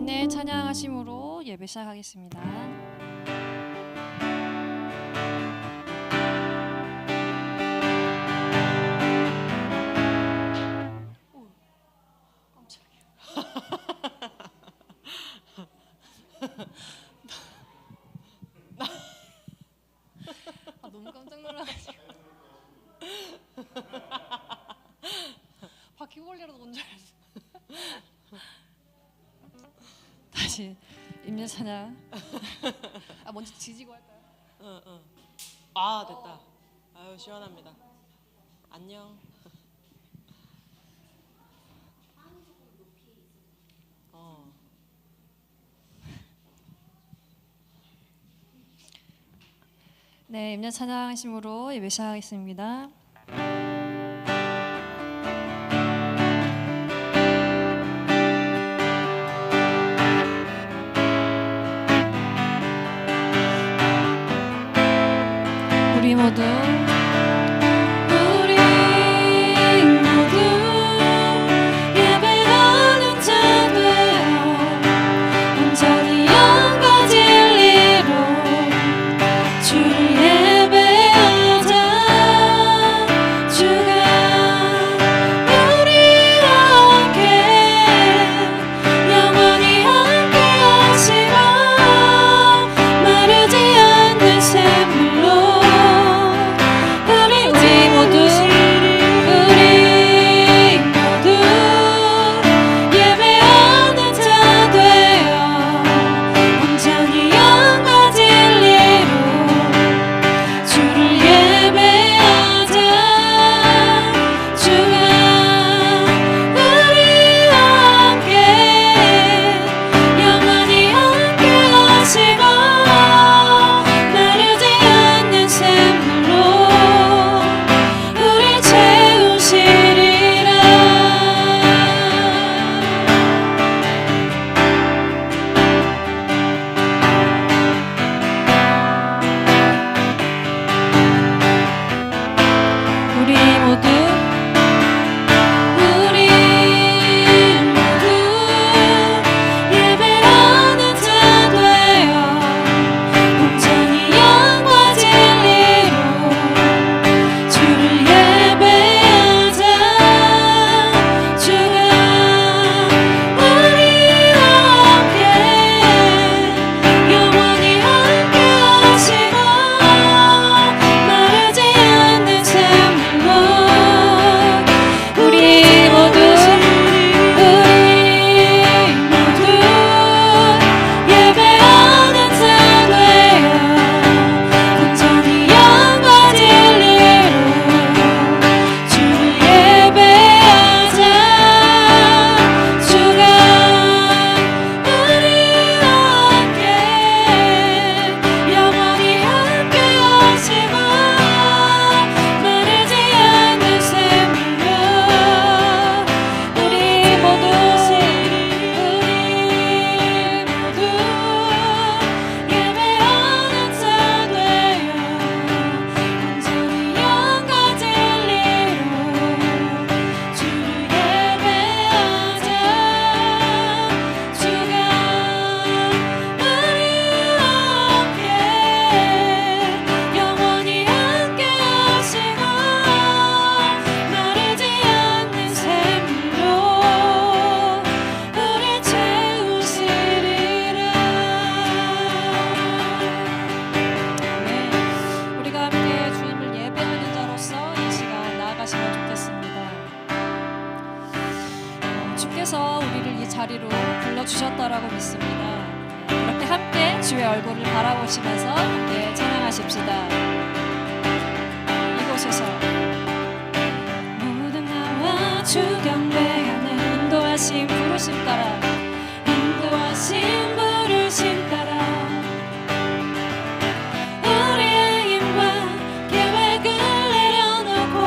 네, 찬양하심으로 예배 시작하겠습니다. 오, 깜짝이야. 너무 깜짝 놀라가지고 바퀴벌레라도 온 줄 알았어. 다시 임재 찬양. 먼저 지지고 할까요? 응. 아, 됐다. 아유, 시원합니다. 안녕. 네, 임재 찬양하심으로 예배 시작하겠습니다. 우리 모두 예배하는 자 되어 온전히 영과 진리로 주를 예배하자. 주가 우리와 함께 영원히 함께 하시고 마르지 않는 샘물로 우리 모두 예배하는 자 되어 온전히 영과 진리로 주를 예배하자. 주가 우리와 함께 영원히 함께 하시고 마르지 않는 샘물로 우리 채우시리라. 우리 모두 예배하는 자 되어 온전히 영과 진리로 주를 예배하자. 주가 우리와 함께 영원히 함께 하시고 마르지 않는 샘물로 우리 모두 예배하는 자 되어 온전히 영과 진리로 주를 예배하자. 주가 우리와 함께 영원히 함께 하시고 마르지 않는 샘물로 우리 모두 예배하는 자 되어 온전히 영과 진리로 주를 예배하자. 주가 우리와 함께 영원히 함께 하시고 마르지 않는 샘물로 우리 채우시리라. 네, 우리가 함께 주님을 예배하는 자로서 이 시간 나아가시면 좋겠습니다. 주께서 우리를 이 자리로 불러주셨다라고 믿습니다. 그렇게 함께 주의 얼굴을 바라보시면서 함께 찬양하십시다. 이곳에서 모든 나와 주 경배하는 인도하신 부르심 따라 인도하신 부르심 따라 우리의 힘과 계획을 내려놓고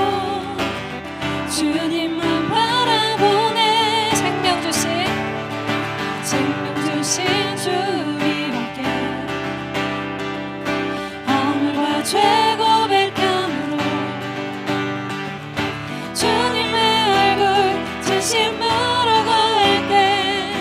주님만 바라보네. 생명 주신 주님 함께 허물과 죄 고백함으로 주님의 얼굴 진심으로 구할 때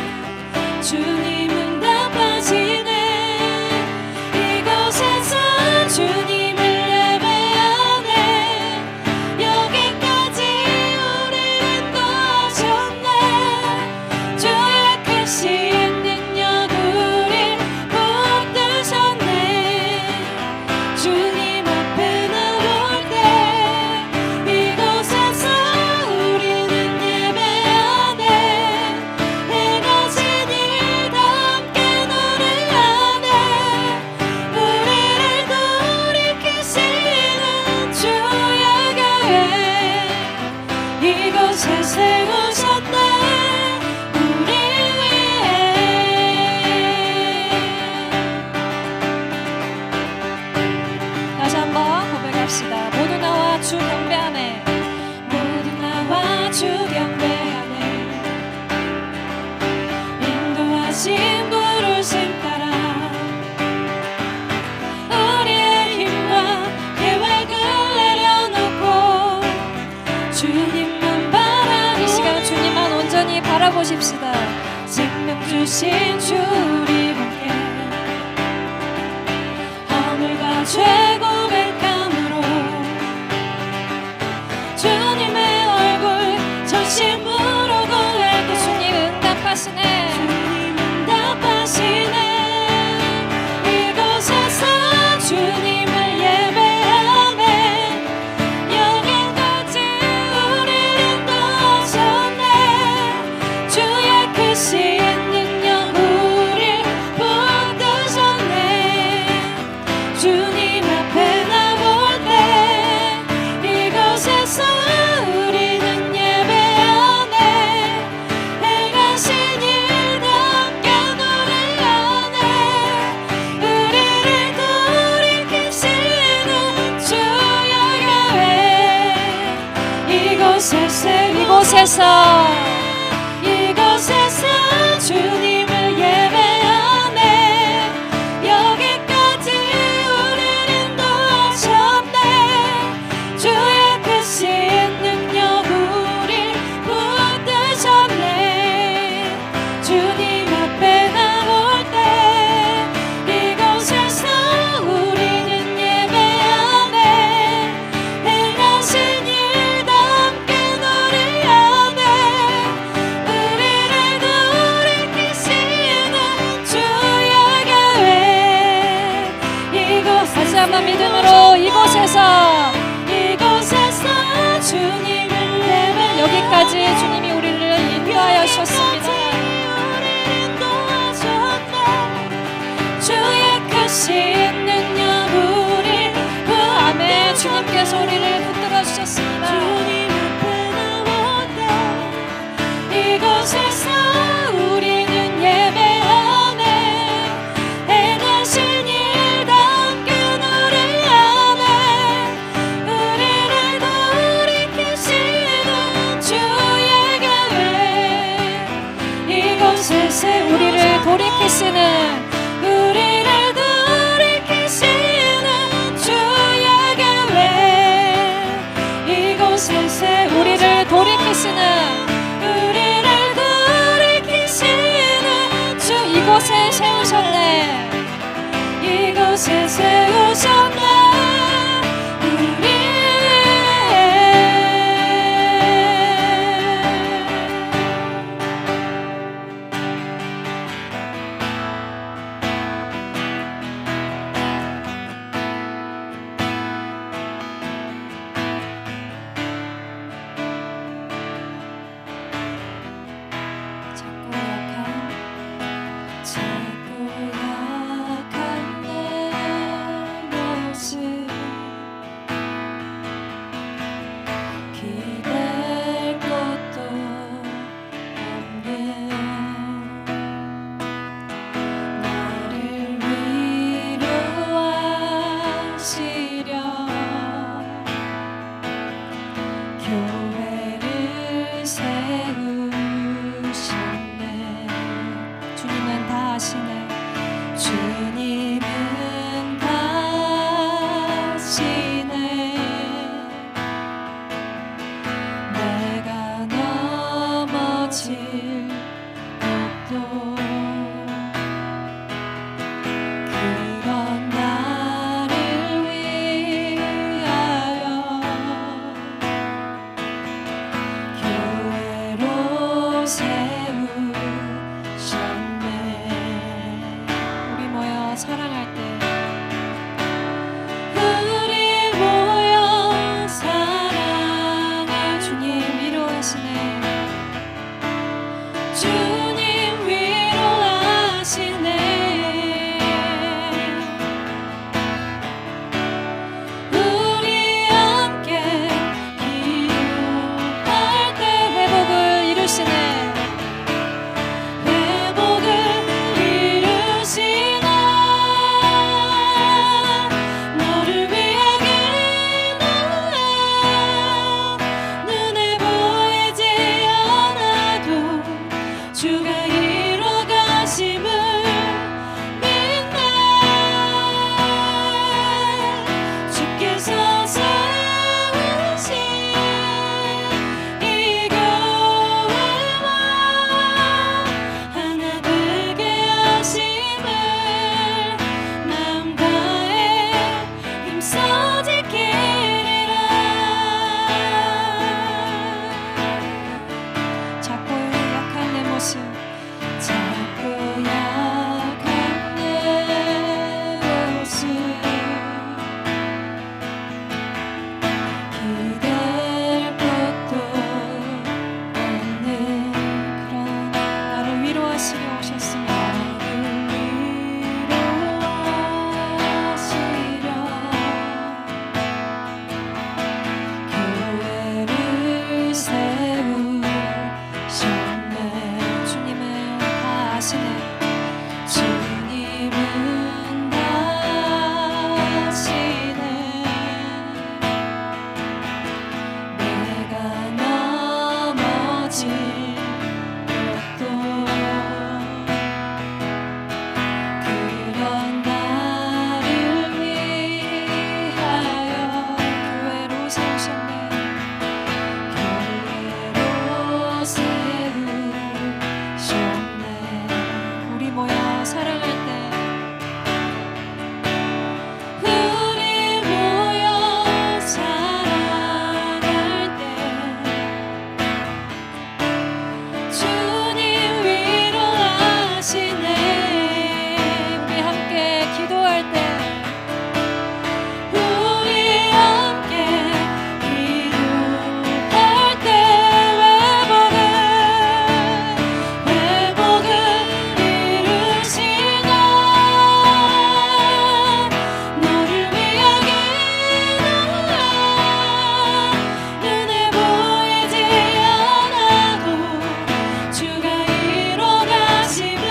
주님 바라보십시다. 생명 주신 주 우리 함께 허물과 죄 고백함으로 주님의 얼굴 전심으로 구할때 주님 응답하시네. 주님 응답하시네. 이곳에서 주님을 예배하네. 여기까지 우리를 인도하셨네. 주의 크신 능력 우릴 붙드셨네. 주님 앞에 나올 때 이곳에서 우리는 예배하네. 행하신 일 함께 노래하네. 우리를 돌이키시는 주의 교회 이곳에서 주님을 예배하네. 여기까지 우리를 인도하셨네. 주의 크신 능력 우릴 붙드셨네. 주님 앞에 나올 때 이곳에서 우리는 예배하네. 행하신 일도 함께 노래하네. 우리를 돌이키시는 주의 교회 다시 한번 믿음으로 이곳에서 주님을 예배. 여기까지 주님이 우리를 인도하여 주셨습니다. 주의 크신 능력 우리 아멘. 주님께서 우리를 붙들어 주셨습니다. 주님 앞에 나올 때 이곳에서 우리는 예배하네. 행하신 일도 함께 노래하네. 우리를 돌이키시는 주의 교회 이곳에서 우리를 돌이키시는 우리를 돌이키시는 주 이곳에 세우셨네. 이곳에 세우셨네. 자꾸 약한 내 모습 기댈 것도 없네. 나를 위로하시려 교회를 세우셨네. 주님은 다 아시네. 주님은 다 아시네. 내가 넘어질 것도 그런 나를 위하여 교회로 세우셨네. 우리 모여 사랑할 때 우리 모여 사랑할 주님 위로하시네. 주님 위로하시네. 우리 함께 기도할 때 회복을 이루시네. 회복을 이루시네. 너를 위해 기도해. 눈에 보이지 않아도 주가 이뤄 가심을 믿네. 주께서 세우신 이 교회와 모습 작고 약한 내 모습 기댈 곳도 없는 그런 나를 위로하시려 오셨습니다. 교회를 세우셨네. 주님은 다 아시네. 주님은 다 아시네. 내가 넘어질 것도 그런 나를 위하여 교회로 세우셨네. 교회로 세우셨네. 우리 모여 사랑할 때 우리 모여 사랑할 때 주님 위로하시네. 우리 함께 기도할 때 우리 함께 기도할 때 회복을 이루시나. 너를 위하여 기도해. 눈에 보이지 않아도 주가 이뤄가심을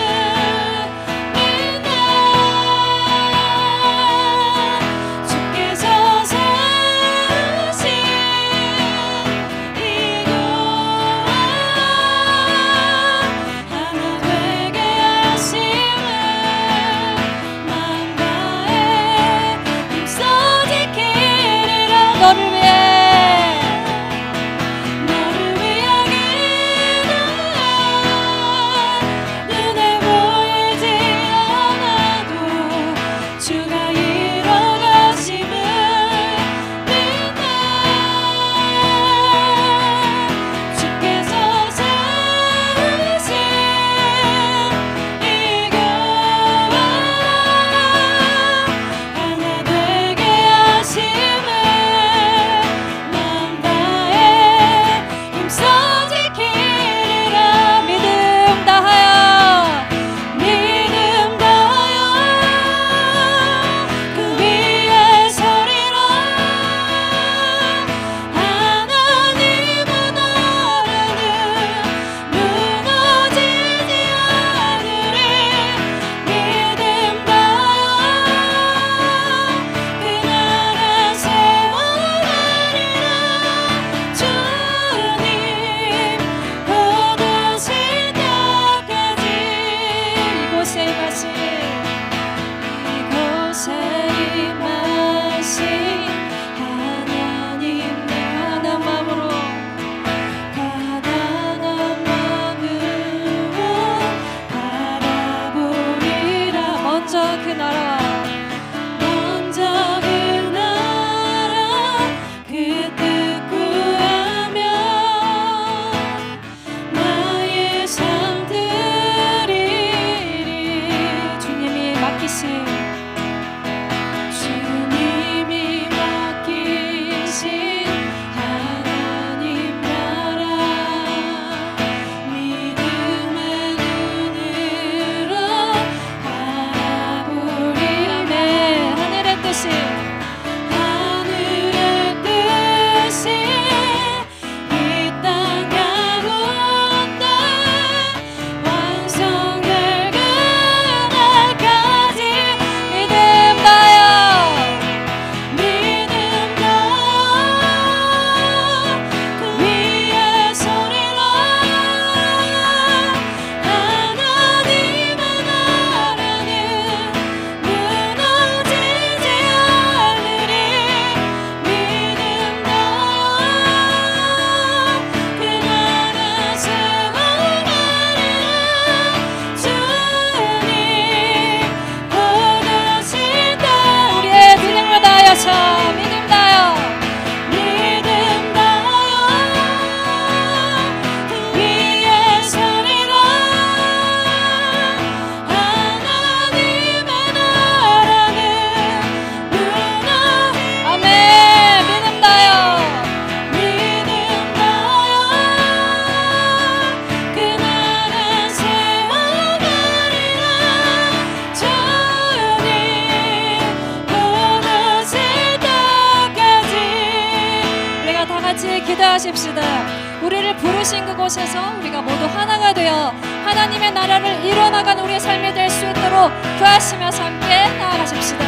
부르신 그곳에서 우리가 모두 하나가 되어 하나님의 나라를 이뤄나가는 우리의 삶이 될 수 있도록 구하시면서 함께 나아가십시다.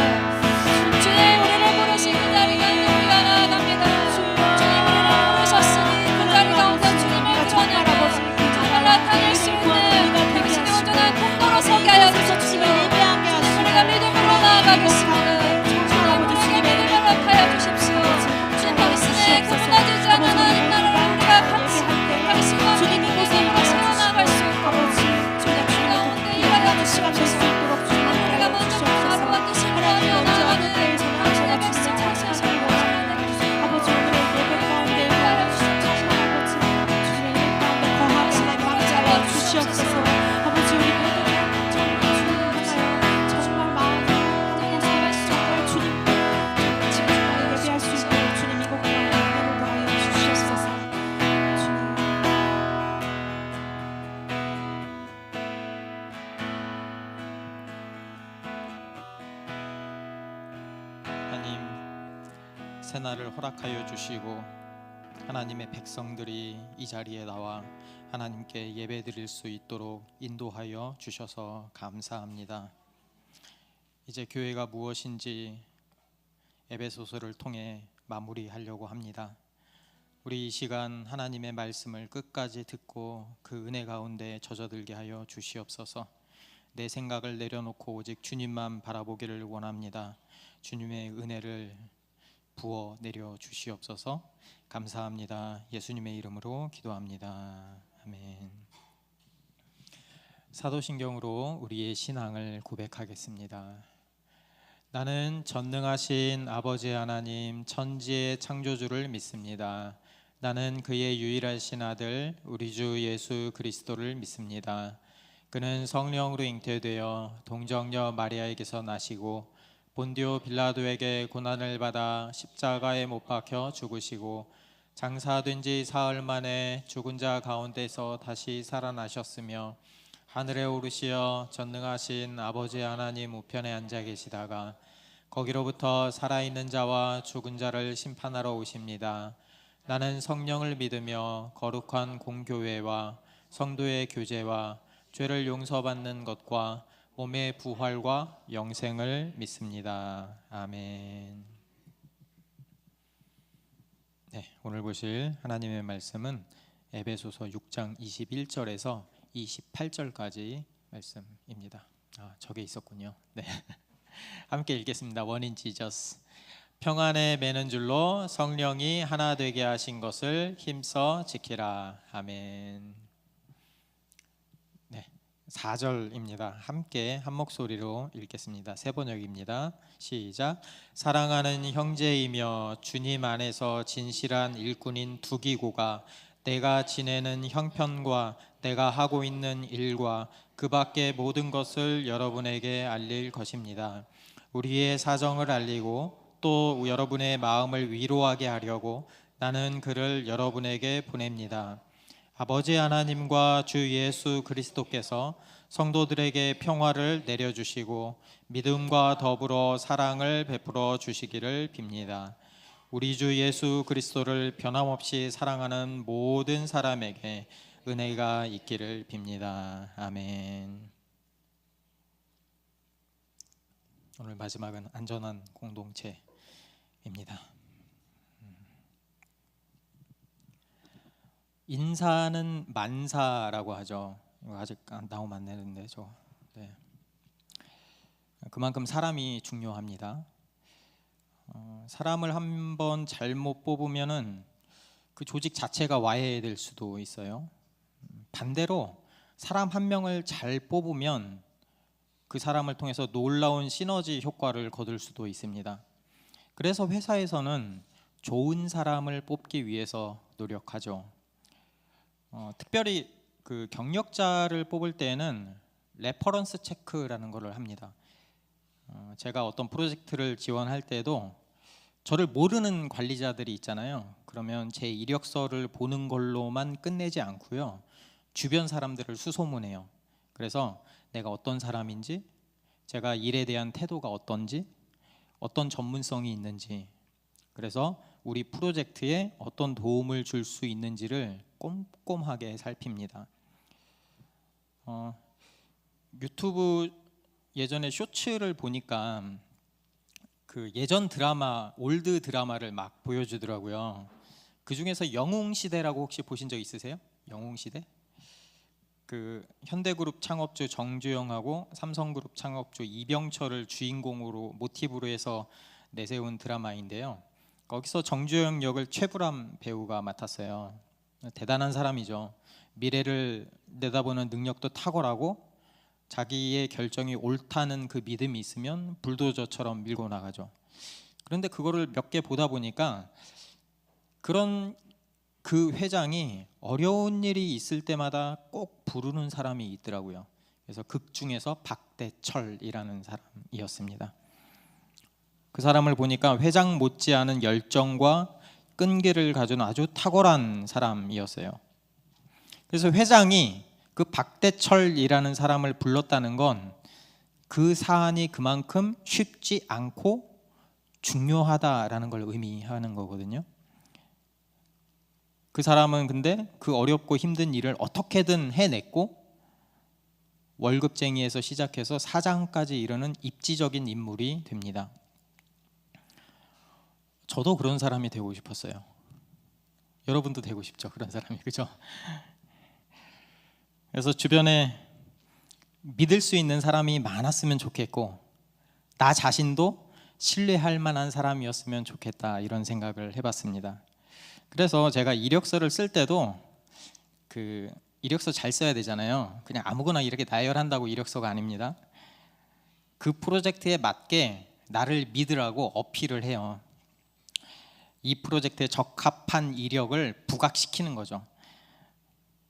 주님, 우리를 부르신 그 자리가 우리가 나아갑니다. 주님, 우리를 부르셨으니 그 자리 가운데 주님을 드러내고 정말 나타낼 수 있는 당신의 온전한 통로로 서게 하여 주십시오. 우리가 믿음으로 나아가겠습니다. 주님, 우리에게 믿음을 허락하여 주십시오. 주님, 당신의 그 무너지지 않는 하나님 나라를 우리가 같이 당신과 함께 믿음으로 세워나갈 수 있도록 주님 가운데 일하여 주시옵소서. 우리가 먼저 바로와 뜻을 구하며 나아가는 당신의 백성 하시옵소서. 아버지 오늘의 예배 가운데 일하여 주시옵소서. 주님의 예배 가운데 거하시는 막자와 주시옵소서. 아버지 우리 모두 정말 마음으로 정말 주님께 예배할 수 있도록 주님 이곳 가운데 은혜를 더하여 주시옵소서. 주님 하나님, 새날을 허락하여 주시고 하나님의 백성들이 이 자리에 나와 하나님께 예배드릴 수 있도록 인도하여 주셔서 감사합니다. 이제 교회가 무엇인지 에베소서를 통해 마무리하려고 합니다. 우리 이 시간 하나님의 말씀을 끝까지 듣고 그 은혜 가운데 젖어들게 하여 주시옵소서. 내 생각을 내려놓고 오직 주님만 바라보기를 원합니다. 주님의 은혜를 부어 내려 주시옵소서. 감사합니다. 예수님의 이름으로 기도합니다. 아멘. 사도신경으로 우리의 신앙을 고백하겠습니다. 나는 전능하신 아버지 하나님 천지의 창조주를 믿습니다. 나는 그의 유일하신 아들 우리 주 예수 그리스도를 믿습니다. 그는 성령으로 잉태되어 동정녀 마리아에게서 나시고 본디오 빌라도에게 고난을 받아 십자가에 못 박혀 죽으시고 장사된 지 사흘 만에 죽은 자 가운데서 다시 살아나셨으며 하늘에 오르시어 전능하신 아버지 하나님 우편에 앉아 계시다가 거기로부터 살아있는 자와 죽은 자를 심판하러 오십니다. 나는 성령을 믿으며 거룩한 공교회와 성도의 교제와 죄를 용서받는 것과 몸의 부활과 영생을 믿습니다. 아멘. 네, 오늘 보실 하나님의 말씀은 에베소서 6장 21절에서 28절까지 말씀입니다. 저게 있었군요. 네, 함께 읽겠습니다. 원인 지저스. 평안에 매는 줄로 성령이 하나 되게 하신 것을 힘써 지키라. 아멘. 4절입니다. 함께 한 목소리로 읽겠습니다. 새 번역입니다. 시작. 사랑하는 형제이며 주님 안에서 진실한 일꾼인 두기고가 내가 지내는 형편과 내가 하고 있는 일과 그 밖의 모든 것을 여러분에게 알릴 것입니다. 우리의 사정을 알리고 또 여러분의 마음을 위로하게 하려고 나는 그를 여러분에게 보냅니다. 아버지 하나님과 주 예수 그리스도께서 성도들에게 평화를 내려주시고 믿음과 더불어 사랑을 베풀어 주시기를 빕니다. 우리 주 예수 그리스도를 변함없이 사랑하는 모든 사람에게 은혜가 있기를 빕니다. 아멘. 오늘 마지막은 안전한 공동체입니다. 인사는 만사라고 하죠. 이거 아직 나오면 안 되는데 네. 그만큼 사람이 중요합니다. 사람을 한번 잘못 뽑으면은 그 조직 자체가 와해될 수도 있어요. 반대로 사람 한 명을 잘 뽑으면 그 사람을 통해서 놀라운 시너지 효과를 거둘 수도 있습니다. 그래서 회사에서는 좋은 사람을 뽑기 위해서 노력하죠. 특별히 그 경력자를 뽑을 때에는 레퍼런스 체크라는 것을 합니다. 제가 어떤 프로젝트를 지원할 때도 저를 모르는 관리자들이 있잖아요. 그러면 제 이력서를 보는 걸로만 끝내지 않고요, 주변 사람들을 수소문해요. 그래서 내가 어떤 사람인지, 제가 일에 대한 태도가 어떤지, 어떤 전문성이 있는지, 그래서 우리 프로젝트에 어떤 도움을 줄 수 있는지를 꼼꼼하게 살핍니다. 유튜브 예전에 쇼츠를 보니까 그 예전 드라마, 올드 드라마를 막 보여주더라고요. 그 중에서 영웅시대라고 혹시 보신 적 있으세요? 영웅시대? 그 현대그룹 창업주 정주영하고 삼성그룹 창업주 이병철을 주인공으로 모티브로 해서 내세운 드라마인데요. 거기서 정주영 역을 최불암 배우가 맡았어요. 대단한 사람이죠. 미래를 내다보는 능력도 탁월하고 자기의 결정이 옳다는 그 믿음이 있으면 불도저처럼 밀고 나가죠. 그런데 그거를 몇 개 보다 보니까 그런 그 회장이 어려운 일이 있을 때마다 꼭 부르는 사람이 있더라고요. 그래서 극 중에서 박대철이라는 사람이었습니다. 그 사람을 보니까 회장 못지않은 열정과 끈기를 가진 아주 탁월한 사람이었어요. 그래서 회장이 그 박대철이라는 사람을 불렀다는 건 그 사안이 그만큼 쉽지 않고 중요하다라는 걸 의미하는 거거든요. 그 사람은 근데 그 어렵고 힘든 일을 어떻게든 해냈고 월급쟁이에서 시작해서 사장까지 이르는 입지적인 인물이 됩니다. 저도 그런 사람이 되고 싶었어요. 여러분도 되고 싶죠, 그런 사람이, 그죠? 그래서 주변에 믿을 수 있는 사람이 많았으면 좋겠고 나 자신도 신뢰할 만한 사람이었으면 좋겠다, 이런 생각을 해봤습니다. 그래서 제가 이력서를 쓸 때도 그 이력서 잘 써야 되잖아요. 그냥 아무거나 이렇게 나열한다고 이력서가 아닙니다. 그 프로젝트에 맞게 나를 믿으라고 어필을 해요. 이 프로젝트에 적합한 이력을 부각시키는 거죠.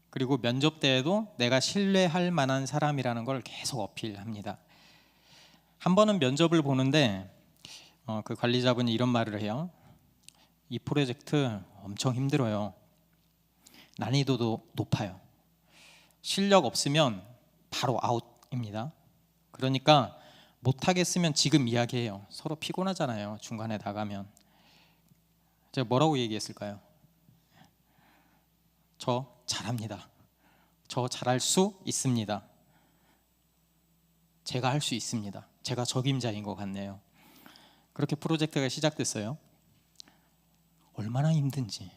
그리고 면접 때에도 내가 신뢰할 만한 사람이라는 걸 계속 어필합니다. 한 번은 면접을 보는데 그 관리자분이 이런 말을 해요. 이 프로젝트 엄청 힘들어요. 난이도도 높아요. 실력 없으면 바로 아웃입니다. 그러니까 못하겠으면 지금 이야기해요. 서로 피곤하잖아요, 중간에 나가면. 제가 뭐라고 얘기했을까요? 저 잘합니다. 저 잘할 수 있습니다. 제가 할 수 있습니다. 제가 적임자인 것 같네요. 그렇게 프로젝트가 시작됐어요. 얼마나 힘든지.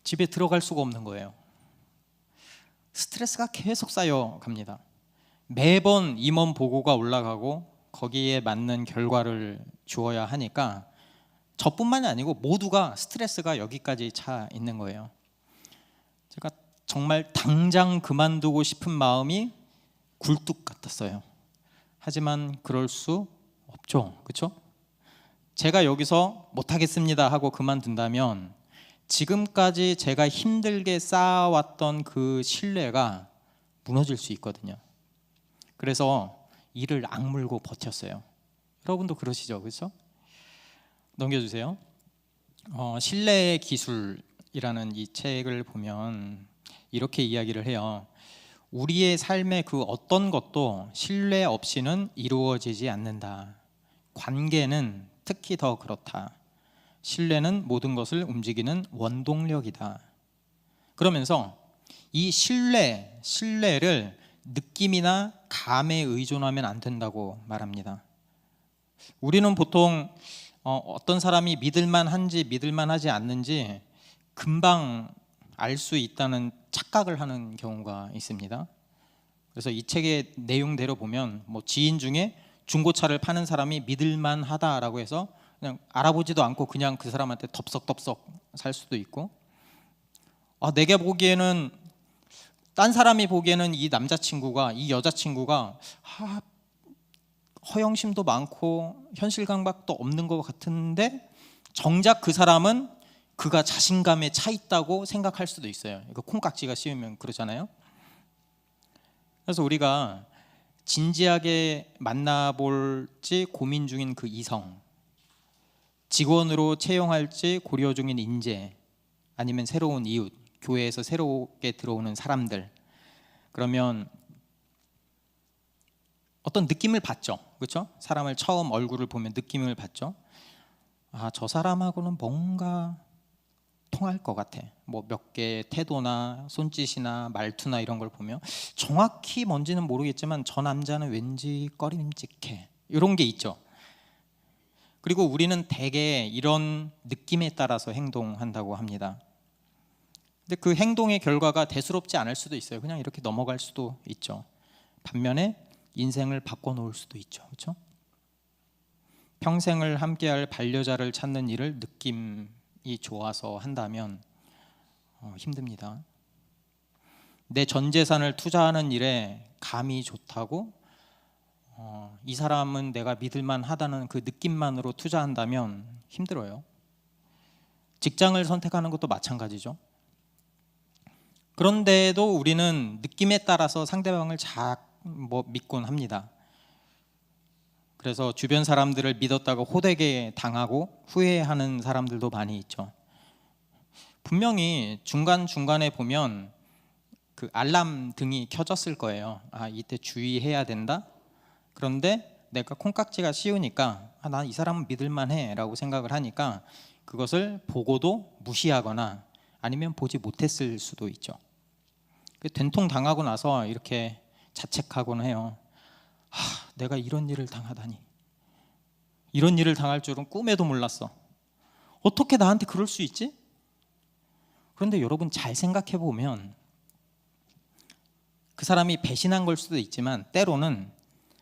집에 들어갈 수가 없는 거예요. 스트레스가 계속 쌓여갑니다. 매번 임원 보고가 올라가고 거기에 맞는 결과를 주어야 하니까 저뿐만이 아니고 모두가 스트레스가 여기까지 차 있는 거예요. 제가 정말 당장 그만두고 싶은 마음이 굴뚝 같았어요. 하지만 그럴 수 없죠, 그렇죠? 제가 여기서 못하겠습니다 하고 그만둔다면 지금까지 제가 힘들게 쌓아왔던 그 신뢰가 무너질 수 있거든요. 그래서 이를 악물고 버텼어요. 여러분도 그러시죠, 그렇죠? 넘겨주세요. 신뢰의 기술이라는 이 책을 보면 이렇게 이야기를 해요. 우리의 삶의 그 어떤 것도 신뢰 없이는 이루어지지 않는다. 관계는 특히 더 그렇다. 신뢰는 모든 것을 움직이는 원동력이다. 그러면서 이 신뢰를 느낌이나 감에 의존하면 안 된다고 말합니다. 우리는 보통 어떤 사람이 믿을만한지 믿을만하지 않는지 금방 알 수 있다는 착각을 하는 경우가 있습니다. 그래서 이 책의 내용대로 보면 뭐 지인 중에 중고차를 파는 사람이 믿을만하다라고 해서 그냥 알아보지도 않고 그냥 그 사람한테 덥석덥석 살 수도 있고, 내가 보기에는 딴 사람이 보기에는 이 남자친구가 이 여자친구가 허영심도 많고 현실 감각도 없는 것 같은데 정작 그 사람은 그가 자신감에 차 있다고 생각할 수도 있어요. 이거 콩깍지가 씌우면 그러잖아요. 그래서 우리가 진지하게 만나볼지 고민 중인 그 이성, 직원으로 채용할지 고려 중인 인재, 아니면 새로운 이웃, 교회에서 새롭게 들어오는 사람들, 그러면 어떤 느낌을 받죠, 그렇죠? 사람을 처음 얼굴을 보면 느낌을 받죠. 저 사람하고는 뭔가 통할 것 같아. 뭐 몇 개의 태도나 손짓이나 말투나 이런 걸 보면 정확히 뭔지는 모르겠지만 저 남자는 왠지 꺼림직해. 이런 게 있죠. 그리고 우리는 대개 이런 느낌에 따라서 행동한다고 합니다. 근데 그 행동의 결과가 대수롭지 않을 수도 있어요. 그냥 이렇게 넘어갈 수도 있죠. 반면에 인생을 바꿔놓을 수도 있죠. 그렇죠? 평생을 함께할 반려자를 찾는 일을 느낌이 좋아서 한다면 힘듭니다. 내 전 재산을 투자하는 일에 감이 좋다고 이 사람은 내가 믿을만 하다는 그 느낌만으로 투자한다면 힘들어요. 직장을 선택하는 것도 마찬가지죠. 그런데도 우리는 느낌에 따라서 상대방을 믿곤 합니다. 그래서 주변 사람들을 믿었다가 호되게 당하고 후회하는 사람들도 많이 있죠. 분명히 중간중간에 보면 그 알람 등이 켜졌을 거예요. 이때 주의해야 된다. 그런데 내가 콩깍지가 씌우니까 난 이 사람은 믿을만해 라고 생각을 하니까 그것을 보고도 무시하거나 아니면 보지 못했을 수도 있죠. 된통 당하고 나서 이렇게 자책하곤 해요. 내가 이런 일을 당하다니. 이런 일을 당할 줄은 꿈에도 몰랐어. 어떻게 나한테 그럴 수 있지? 그런데 여러분 잘 생각해 보면 그 사람이 배신한 걸 수도 있지만 때로는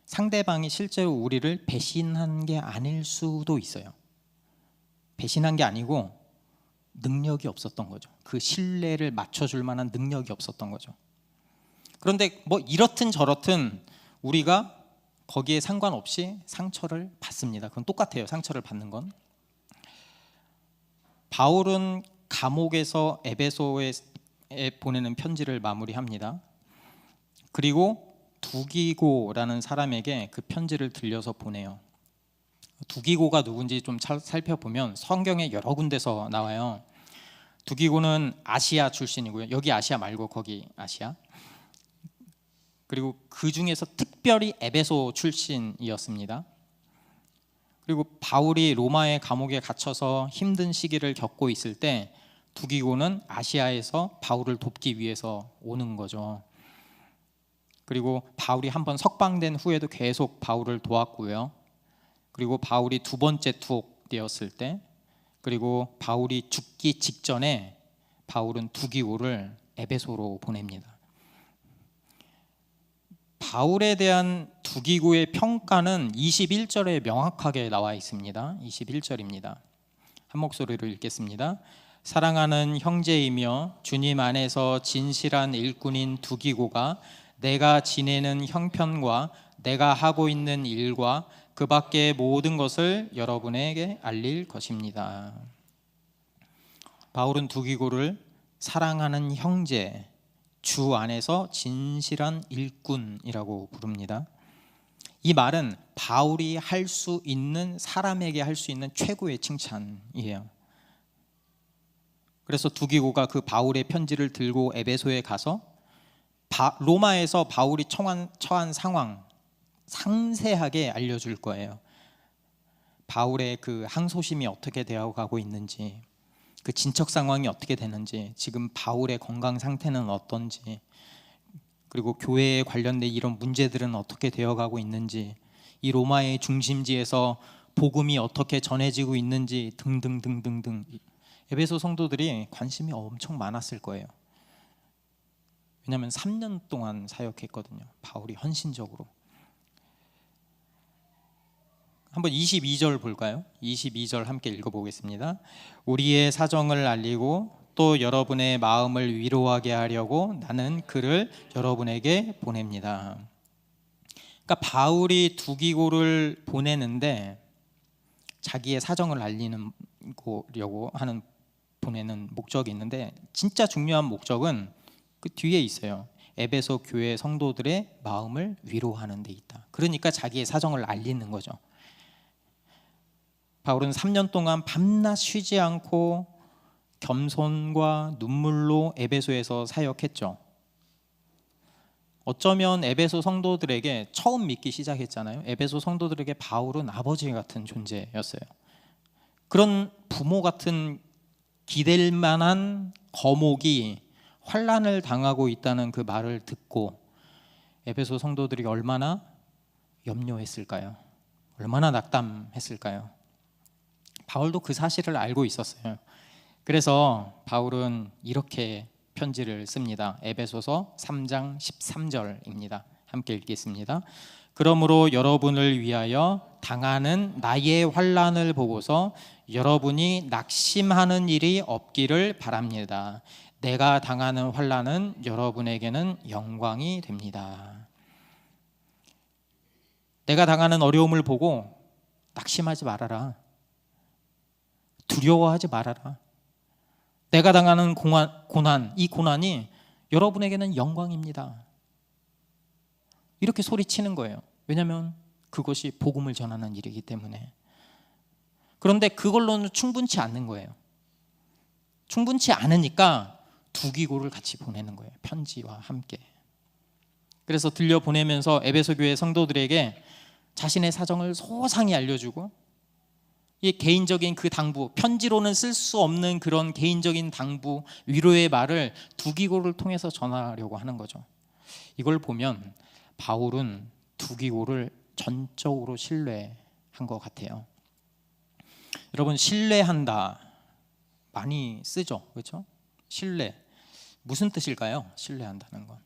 상대방이 실제로 우리를 배신한 게 아닐 수도 있어요. 배신한 게 아니고 능력이 없었던 거죠. 그 신뢰를 맞춰줄 만한 능력이 없었던 거죠. 그런데 뭐 이렇든 저렇든 우리가 거기에 상관없이 상처를 받습니다. 그건 똑같아요. 상처를 받는 건. 바울은 감옥에서 에베소에 보내는 편지를 마무리합니다. 그리고 두기고라는 사람에게 그 편지를 들려서 보내요. 두기고가 누군지 좀 살펴보면 성경에 여러 군데서 나와요. 두기고는 아시아 출신이고요. 여기 아시아 말고 거기 아시아. 그리고 그 중에서 특별히 에베소 출신이었습니다. 그리고 바울이 로마의 감옥에 갇혀서 힘든 시기를 겪고 있을 때 두기고는 아시아에서 바울을 돕기 위해서 오는 거죠. 그리고 바울이 한번 석방된 후에도 계속 바울을 도왔고요. 그리고 바울이 두 번째 투옥되었을 때, 그리고 바울이 죽기 직전에 바울은 두기고를 에베소로 보냅니다. 바울에 대한 두기고의 평가는 21절에 명확하게 나와 있습니다. 21절입니다. 한 목소리로 읽겠습니다. 사랑하는 형제이며 주님 안에서 진실한 일꾼인 두기고가 내가 지내는 형편과 내가 하고 있는 일과 그 밖의 모든 것을 여러분에게 알릴 것입니다. 바울은 두기고를 사랑하는 형제, 주 안에서 진실한 일꾼이라고 부릅니다. 이 말은 바울이 할 수 있는, 사람에게 할 수 있는 최고의 칭찬이에요. 그래서 두기고가 그 바울의 편지를 들고 에베소에 가서 로마에서 바울이 처한 상황 상세하게 알려줄 거예요. 바울의 그 항소심이 어떻게 되어가고 있는지, 그 진척 상황이 어떻게 되는지, 지금 바울의 건강 상태는 어떤지, 그리고 교회에 관련된 이런 문제들은 어떻게 되어가고 있는지, 이 로마의 중심지에서 복음이 어떻게 전해지고 있는지 등등등등등. 에베소 성도들이 관심이 엄청 많았을 거예요. 왜냐하면 3년 동안 사역했거든요. 바울이 헌신적으로. 한번 22절 볼까요? 22절 함께 읽어보겠습니다. 우리의 사정을 알리고 또 여러분의 마음을 위로하게 하려고 나는 그를 여러분에게 보냅니다. 그러니까 바울이 두기고를 보내는데 자기의 사정을 알리려고 하는 보내는 목적이 있는데, 진짜 중요한 목적은 그 뒤에 있어요. 에베소 교회 성도들의 마음을 위로하는 데 있다. 그러니까 자기의 사정을 알리는 거죠. 바울은 3년 동안 밤낮 쉬지 않고 겸손과 눈물로 에베소에서 사역했죠. 어쩌면 에베소 성도들에게 처음 믿기 시작했잖아요. 에베소 성도들에게 바울은 아버지 같은 존재였어요. 그런 부모 같은 기댈 만한 거목이 환난을 당하고 있다는 그 말을 듣고 에베소 성도들이 얼마나 염려했을까요? 얼마나 낙담했을까요? 바울도 그 사실을 알고 있었어요. 그래서 바울은 이렇게 편지를 씁니다. 에베소서 3장 13절입니다. 함께 읽겠습니다. 그러므로 여러분을 위하여 당하는 나의 환난을 보고서 여러분이 낙심하는 일이 없기를 바랍니다. 내가 당하는 환난은 여러분에게는 영광이 됩니다. 내가 당하는 어려움을 보고 낙심하지 말아라. 두려워하지 말아라. 내가 당하는 고난, 이 고난이 여러분에게는 영광입니다. 이렇게 소리치는 거예요. 왜냐하면 그것이 복음을 전하는 일이기 때문에. 그런데 그걸로는 충분치 않는 거예요. 충분치 않으니까 두 기고를 같이 보내는 거예요. 편지와 함께. 그래서 들려보내면서 에베소 교회 성도들에게 자신의 사정을 소상히 알려주고 이 개인적인 그 당부, 편지로는 쓸 수 없는 그런 개인적인 당부, 위로의 말을 두 기고를 통해서 전하려고 하는 거죠. 이걸 보면 바울은 두 기고를 전적으로 신뢰한 것 같아요. 여러분, 신뢰한다 많이 쓰죠, 그렇죠? 신뢰 무슨 뜻일까요? 신뢰한다는 건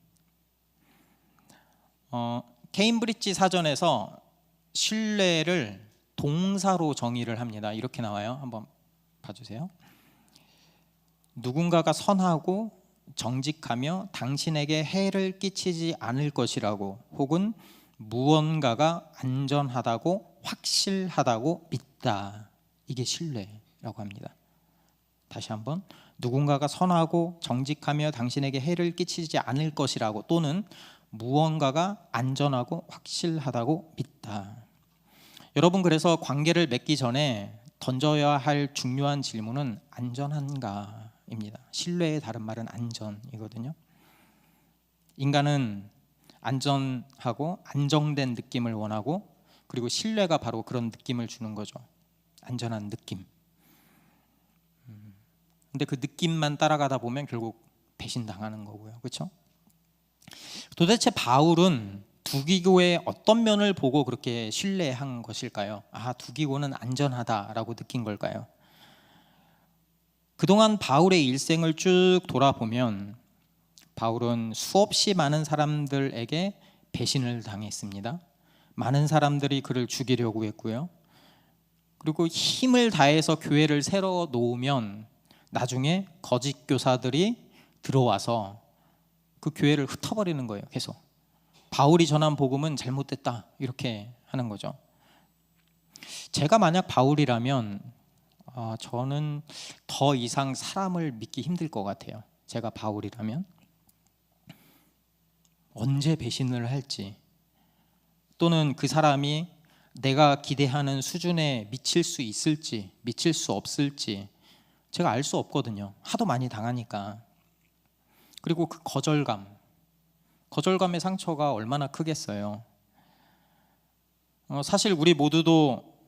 케임브리지 사전에서 신뢰를 동사로 정의를 합니다. 이렇게 나와요. 한번 봐주세요. 누군가가 선하고 정직하며 당신에게 해를 끼치지 않을 것이라고, 혹은 무언가가 안전하다고 확실하다고 믿다. 이게 신뢰라고 합니다. 다시 한번, 누군가가 선하고 정직하며 당신에게 해를 끼치지 않을 것이라고, 또는 무언가가 안전하고 확실하다고 믿다. 여러분, 그래서 관계를 맺기 전에 던져야 할 중요한 질문은 안전한가입니다. 신뢰의 다른 말은 안전이거든요. 인간은 안전하고 안정된 느낌을 원하고, 그리고 신뢰가 바로 그런 느낌을 주는 거죠. 안전한 느낌. 근데 그 느낌만 따라가다 보면 결국 배신당하는 거고요. 그렇죠? 도대체 바울은 두기고의 어떤 면을 보고 그렇게 신뢰한 것일까요? 아, 두기고는 안전하다라고 느낀 걸까요? 그동안 바울의 일생을 쭉 돌아보면 바울은 수없이 많은 사람들에게 배신을 당했습니다. 많은 사람들이 그를 죽이려고 했고요. 그리고 힘을 다해서 교회를 세워 놓으면 나중에 거짓 교사들이 들어와서 그 교회를 흩어버리는 거예요. 계속 바울이 전한 복음은 잘못됐다 이렇게 하는 거죠. 제가 만약 바울이라면 저는 더 이상 사람을 믿기 힘들 것 같아요. 제가 바울이라면 언제 배신을 할지, 또는 그 사람이 내가 기대하는 수준에 미칠 수 있을지 미칠 수 없을지 제가 알 수 없거든요. 하도 많이 당하니까. 그리고 그 거절감의 상처가 얼마나 크겠어요. 사실 우리 모두도,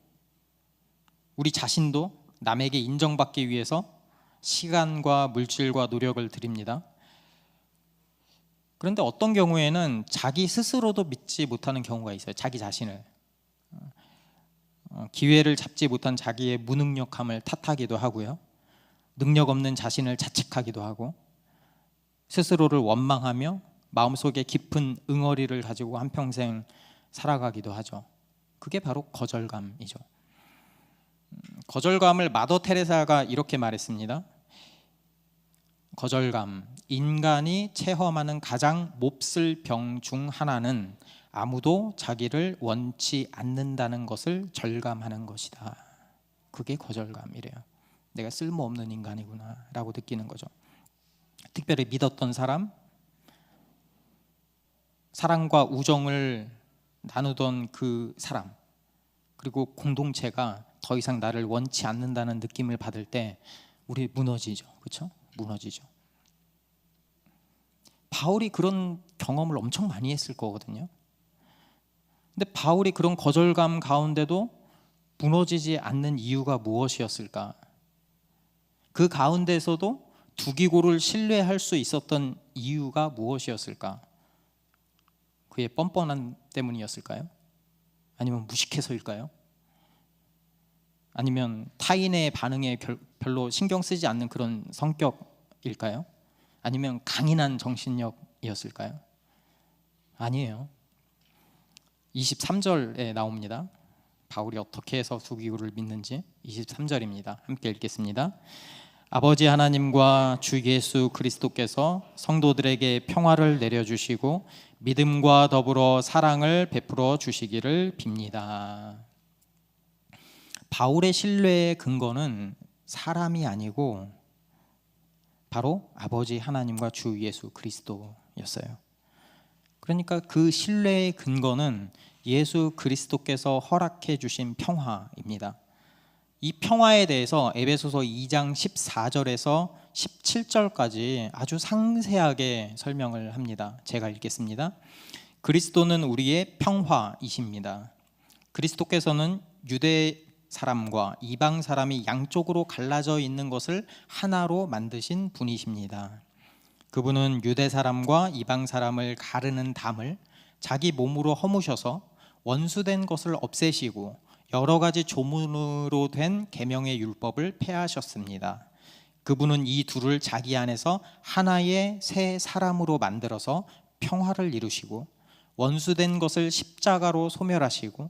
우리 자신도 남에게 인정받기 위해서 시간과 물질과 노력을 들입니다. 그런데 어떤 경우에는 자기 스스로도 믿지 못하는 경우가 있어요. 자기 자신을. 기회를 잡지 못한 자기의 무능력함을 탓하기도 하고요. 능력 없는 자신을 자책하기도 하고, 스스로를 원망하며 마음속에 깊은 응어리를 가지고 한평생 살아가기도 하죠. 그게 바로 거절감이죠. 거절감을 마더 테레사가 이렇게 말했습니다. 거절감, 인간이 체험하는 가장 몹쓸 병 중 하나는 아무도 자기를 원치 않는다는 것을 절감하는 것이다. 그게 거절감이래요. 내가 쓸모없는 인간이구나 라고 느끼는 거죠. 특별히 믿었던 사람, 사랑과 우정을 나누던 그 사람, 그리고 공동체가 더 이상 나를 원치 않는다는 느낌을 받을 때 우리 무너지죠. 그렇죠? 무너지죠. 바울이 그런 경험을 엄청 많이 했을 거거든요. 근데 바울이 그런 거절감 가운데도 무너지지 않는 이유가 무엇이었을까? 그 가운데서도 두기고를 신뢰할 수 있었던 이유가 무엇이었을까? 그의 뻔뻔함 때문이었을까요? 아니면 무식해서일까요? 아니면 타인의 반응에 별로 신경 쓰지 않는 그런 성격일까요? 아니면 강인한 정신력이었을까요? 아니에요. 23절에 나옵니다. 바울이 어떻게 해서 두기고를 믿는지 23절입니다. 함께 읽겠습니다. 아버지 하나님과 주 예수 그리스도께서 성도들에게 평화를 내려주시고 믿음과 더불어 사랑을 베풀어 주시기를 빕니다. 바울의 신뢰의 근거는 사람이 아니고 바로 아버지 하나님과 주 예수 그리스도였어요. 그러니까 그 신뢰의 근거는 예수 그리스도께서 허락해 주신 평화입니다. 이 평화에 대해서 에베소서 2장 14절에서 17절까지 아주 상세하게 설명을 합니다. 제가 읽겠습니다. 그리스도는 우리의 평화이십니다. 그리스도께서는 유대 사람과 이방 사람이 양쪽으로 갈라져 있는 것을 하나로 만드신 분이십니다. 그분은 유대 사람과 이방 사람을 가르는 담을 자기 몸으로 허무셔서 원수된 것을 없애시고 여러 가지 조문으로 된 계명의 율법을 폐하셨습니다. 그분은 이 둘을 자기 안에서 하나의 새 사람으로 만들어서 평화를 이루시고 원수된 것을 십자가로 소멸하시고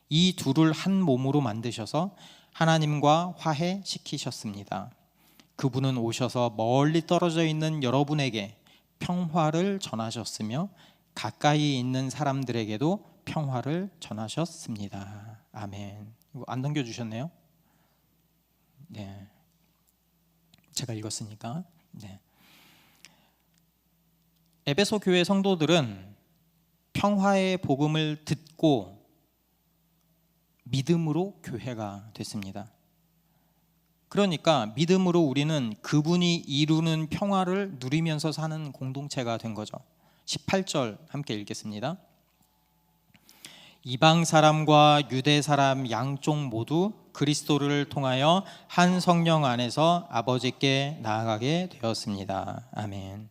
이 둘을 한 몸으로 만드셔서 하나님과 화해시키셨습니다. 그분은 오셔서 멀리 떨어져 있는 여러분에게 평화를 전하셨으며 가까이 있는 사람들에게도 평화를 전하셨습니다. 아멘. 이거 안 넘겨주셨네요? 네, 제가 읽었으니까. 네. 에베소 교회 성도들은 평화의 복음을 듣고 믿음으로 교회가 됐습니다. 그러니까 믿음으로 우리는 그분이 이루는 평화를 누리면서 사는 공동체가 된 거죠. 18절 함께 읽겠습니다. 이방 사람과 유대 사람 양쪽 모두 그리스도를 통하여 한 성령 안에서 아버지께 나아가게 되었습니다. 아멘.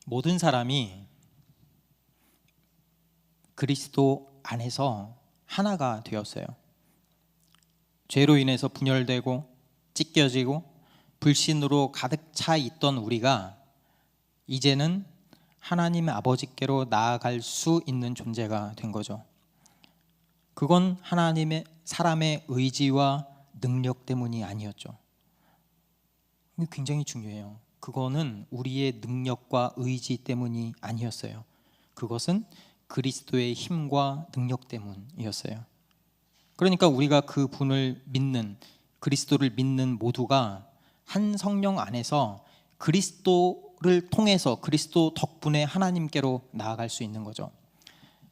모든 사람이 그리스도 안에서 하나가 되었어요. 죄로 인해서 분열되고 찢겨지고 불신으로 가득 차 있던 우리가 이제는 하나님 아버지께로 나아갈 수 있는 존재가 된 거죠. 그건 하나님의 사람의 의지와 능력 때문이 아니었죠. 이게 굉장히 중요해요. 그거는 우리의 능력과 의지 때문이 아니었어요. 그것은 그리스도의 힘과 능력 때문이었어요. 그러니까 우리가 그 분을 믿는, 그리스도를 믿는 모두가 한 성령 안에서 그리스도를 통해서 그리스도 덕분에 하나님께로 나아갈 수 있는 거죠.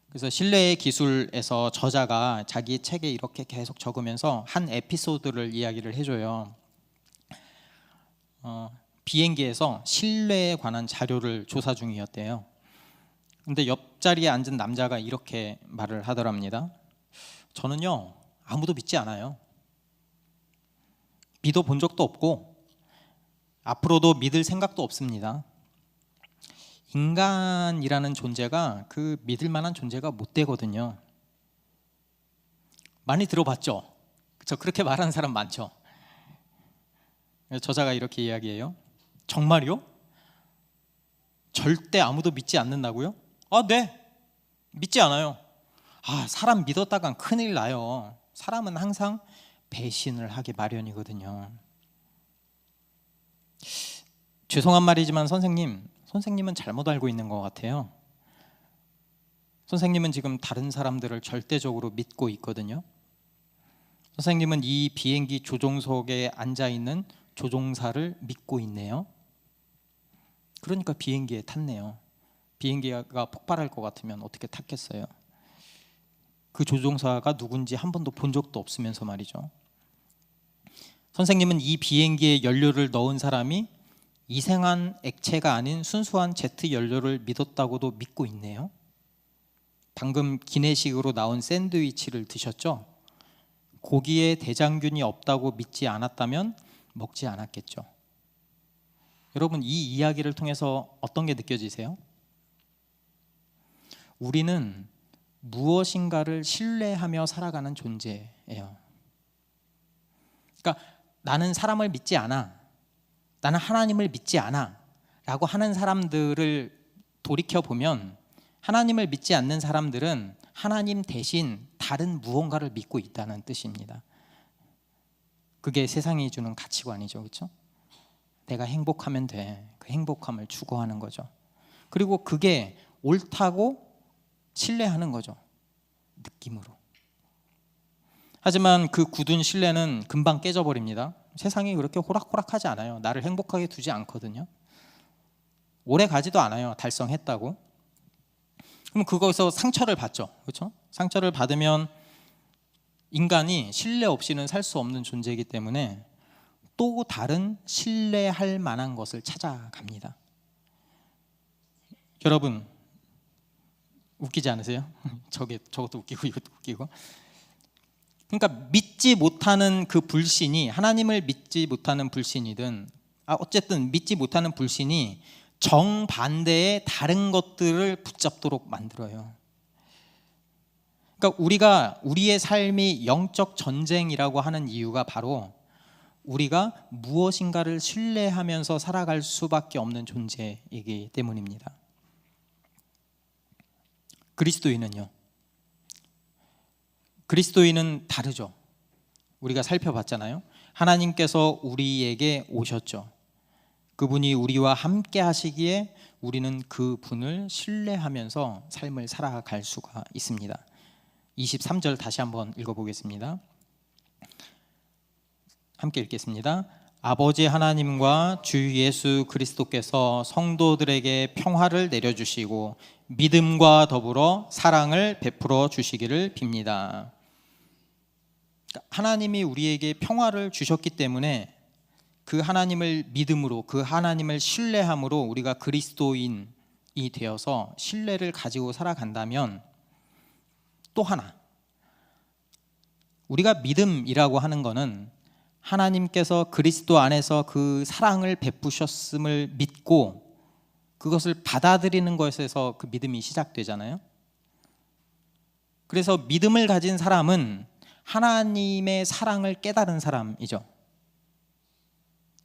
그래서 신뢰의 기술에서 저자가 자기 책에 이렇게 계속 적으면서 한 에피소드를 이야기를 해줘요. 비행기에서 신뢰에 관한 자료를 조사 중이었대요. 근데 옆자리에 앉은 남자가 이렇게 말을 하더랍니다. 저는요, 아무도 믿지 않아요. 믿어본 적도 없고 앞으로도 믿을 생각도 없습니다. 인간이라는 존재가 그 믿을 만한 존재가 못 되거든요. 많이 들어봤죠? 그렇죠? 그렇게 말하는 사람 많죠? 저자가 이렇게 이야기해요. 정말요? 절대 아무도 믿지 않는다고요? 아, 네. 믿지 않아요. 아, 사람 믿었다간 큰일 나요. 사람은 항상 배신을 하기 마련이거든요. 죄송한 말이지만 선생님은 잘못 알고 있는 것 같아요. 선생님은 지금 다른 사람들을 절대적으로 믿고 있거든요. 선생님은 이 비행기 조종석에 앉아있는 조종사를 믿고 있네요. 그러니까 비행기에 탔네요. 비행기가 폭발할 것 같으면 어떻게 탔겠어요? 그 조종사가 누군지 한 번도 본 적도 없으면서 말이죠. 선생님은 이 비행기에 연료를 넣은 사람이 이생한 액체가 아닌 순수한 제트 연료를 믿었다고도 믿고 있네요. 방금 기내식으로 나온 샌드위치를 드셨죠? 고기에 대장균이 없다고 믿지 않았다면 먹지 않았겠죠. 여러분, 이 이야기를 통해서 어떤 게 느껴지세요? 우리는 무엇인가를 신뢰하며 살아가는 존재예요. 그러니까 나는 사람을 믿지 않아, 나는 하나님을 믿지 않아 라고 하는 사람들을 돌이켜보면, 하나님을 믿지 않는 사람들은 하나님 대신 다른 무언가를 믿고 있다는 뜻입니다. 그게 세상이 주는 가치관이죠, 그렇죠? 내가 행복하면 돼. 그 행복함을 추구하는 거죠. 그리고 그게 옳다고 신뢰하는 거죠, 느낌으로. 하지만 그 굳은 신뢰는 금방 깨져버립니다. 세상이 그렇게 호락호락하지 않아요. 나를 행복하게 두지 않거든요. 오래 가지도 않아요, 달성했다고. 그럼 그거에서 상처를 받죠, 그렇죠? 상처를 받으면 인간이 신뢰 없이는 살 수 없는 존재이기 때문에 또 다른 신뢰할 만한 것을 찾아갑니다. 여러분, 웃기지 않으세요? 저것도 웃기고 이것도 웃기고. 그러니까 믿지 못하는 그 불신이, 하나님을 믿지 못하는 불신이든 어쨌든 믿지 못하는 불신이 정반대의 다른 것들을 붙잡도록 만들어요. 그러니까 우리가 우리의 삶이 영적 전쟁이라고 하는 이유가 바로 우리가 무엇인가를 신뢰하면서 살아갈 수밖에 없는 존재이기 때문입니다. 그리스도인은요? 그리스도인은 다르죠. 우리가 살펴봤잖아요. 하나님께서 우리에게 오셨죠. 그분이 우리와 함께 하시기에 우리는 그분을 신뢰하면서 삶을 살아갈 수가 있습니다. 23절 다시 한번 읽어보겠습니다. 함께 읽겠습니다. 아버지 하나님과 주 예수 그리스도께서 성도들에게 평화를 내려주시고 믿음과 더불어 사랑을 베풀어 주시기를 빕니다. 하나님이 우리에게 평화를 주셨기 때문에 그 하나님을 믿음으로, 그 하나님을 신뢰함으로 우리가 그리스도인이 되어서 신뢰를 가지고 살아간다면, 또 하나, 우리가 믿음이라고 하는 것은 하나님께서 그리스도 안에서 그 사랑을 베푸셨음을 믿고 그것을 받아들이는 것에서 그 믿음이 시작되잖아요. 그래서 믿음을 가진 사람은 하나님의 사랑을 깨달은 사람이죠.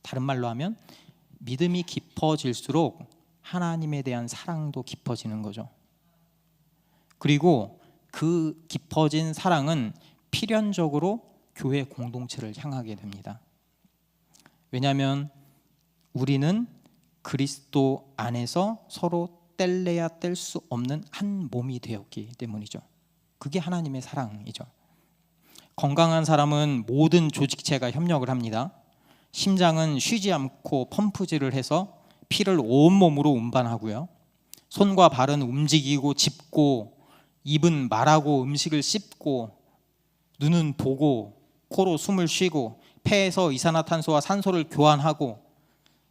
다른 말로 하면 믿음이 깊어질수록 하나님에 대한 사랑도 깊어지는 거죠. 그리고 그 깊어진 사랑은 필연적으로 교회 공동체를 향하게 됩니다. 왜냐하면 우리는 그리스도 안에서 서로 뗄래야 뗄 수 없는 한 몸이 되었기 때문이죠. 그게 하나님의 사랑이죠. 건강한 사람은 모든 조직체가 협력을 합니다. 심장은 쉬지 않고 펌프질을 해서 피를 온몸으로 운반하고요. 손과 발은 움직이고 짚고, 입은 말하고 음식을 씹고, 눈은 보고, 코로 숨을 쉬고, 폐에서 이산화탄소와 산소를 교환하고,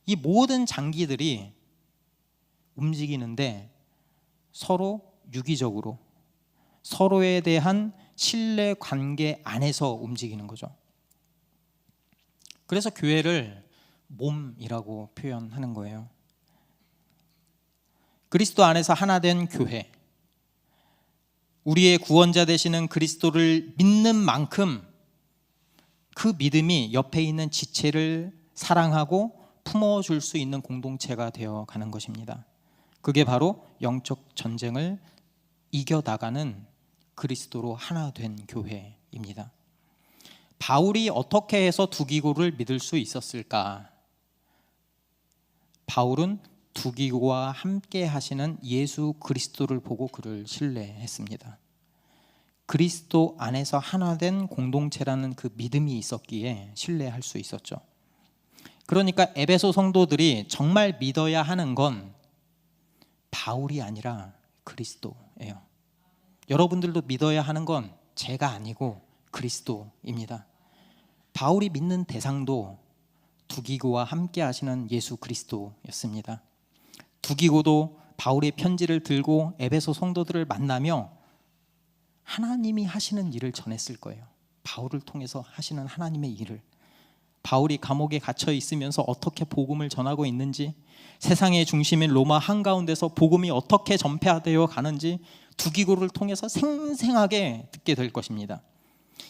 이 모든 장기들이 움직이는데 서로 유기적으로 서로에 대한 신뢰 관계 안에서 움직이는 거죠. 그래서 교회를 몸이라고 표현하는 거예요. 그리스도 안에서 하나 된 교회, 우리의 구원자 되시는 그리스도를 믿는 만큼 그 믿음이 옆에 있는 지체를 사랑하고 품어줄 수 있는 공동체가 되어 가는 것입니다. 그게 바로 영적 전쟁을 이겨나가는 그리스도로 하나 된 교회입니다. 바울이 어떻게 해서 두기고를 믿을 수 있었을까? 바울은 두기고와 함께 하시는 예수 그리스도를 보고 그를 신뢰했습니다. 그리스도 안에서 하나 된 공동체라는 그 믿음이 있었기에 신뢰할 수 있었죠. 그러니까 에베소 성도들이 정말 믿어야 하는 건 바울이 아니라 그리스도예요. 여러분들도 믿어야 하는 건 제가 아니고 그리스도입니다. 바울이 믿는 대상도 두기고와 함께 하시는 예수 그리스도였습니다. 두기고도 바울의 편지를 들고 에베소 성도들을 만나며 하나님이 하시는 일을 전했을 거예요. 바울을 통해서 하시는 하나님의 일을. 바울이 감옥에 갇혀 있으면서 어떻게 복음을 전하고 있는지, 세상의 중심인 로마 한가운데서 복음이 어떻게 전폐되어 가는지 두기고를 통해서 생생하게 듣게 될 것입니다.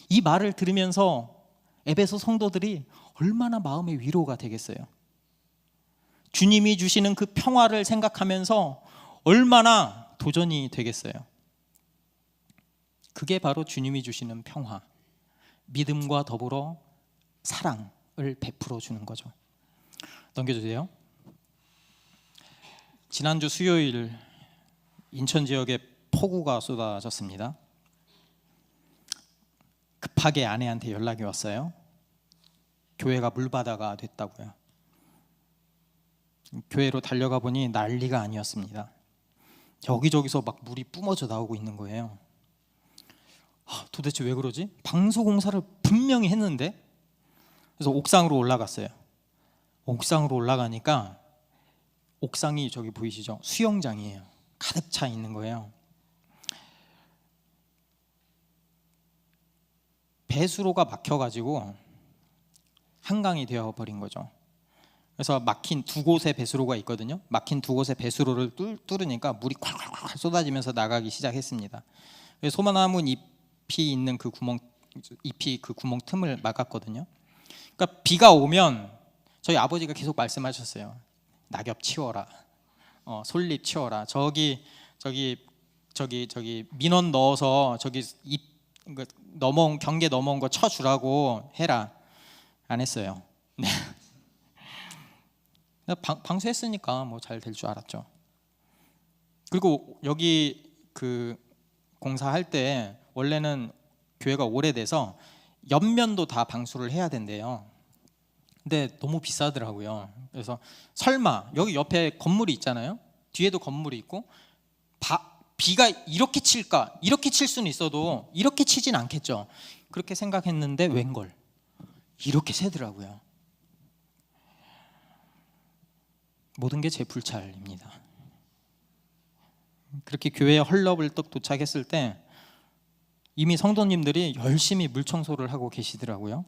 이 말을 들으면서 에베소 성도들이 얼마나 마음의 위로가 되겠어요. 주님이 주시는 그 평화를 생각하면서 얼마나 도전이 되겠어요. 그게 바로 주님이 주시는 평화, 믿음과 더불어 사랑을 베풀어 주는 거죠. 넘겨주세요. 지난주 수요일 인천 지역에 폭우가 쏟아졌습니다. 급하게 아내한테 연락이 왔어요. 교회가 물바다가 됐다고요. 교회로 달려가 보니 난리가 아니었습니다. 여기저기서 막 물이 뿜어져 나오고 있는 거예요. 도대체 왜 그러지? 방수 공사를 분명히 했는데. 그래서 옥상으로 올라갔어요. 옥상으로 올라가니까 옥상이 저기 보이시죠? 수영장이에요. 가득 차 있는 거예요. 배수로가 막혀가지고 한강이 되어버린 거죠. 그래서 막힌 두 곳의 배수로가 있거든요. 막힌 두 곳의 배수로를 뚫으니까 물이 콸콸콸 쏟아지면서 나가기 시작했습니다. 소나무 잎이 있는 그 구멍 틈을 막았거든요. 그러니까 비가 오면 저희 아버지가 계속 말씀하셨어요. 낙엽 치워라, 솔잎 치워라. 저기 민원 넣어서 저기 경계 넘어온 거 쳐주라고 해라. 안 했어요. 네. 방수했으니까 뭐 잘 될 줄 알았죠. 그리고 여기 그 공사할 때 원래는 교회가 오래돼서 옆면도 다 방수를 해야 된대요. 근데 너무 비싸더라고요. 그래서 설마 여기 옆에 건물이 있잖아요. 뒤에도 건물이 있고 비가 이렇게 칠까? 이렇게 칠 수는 있어도 이렇게 치진 않겠죠. 그렇게 생각했는데 웬걸 이렇게 새더라고요. 모든 게 제 불찰입니다. 그렇게 교회에 헐레벌떡 도착했을 때 이미 성도님들이 열심히 물 청소를 하고 계시더라고요.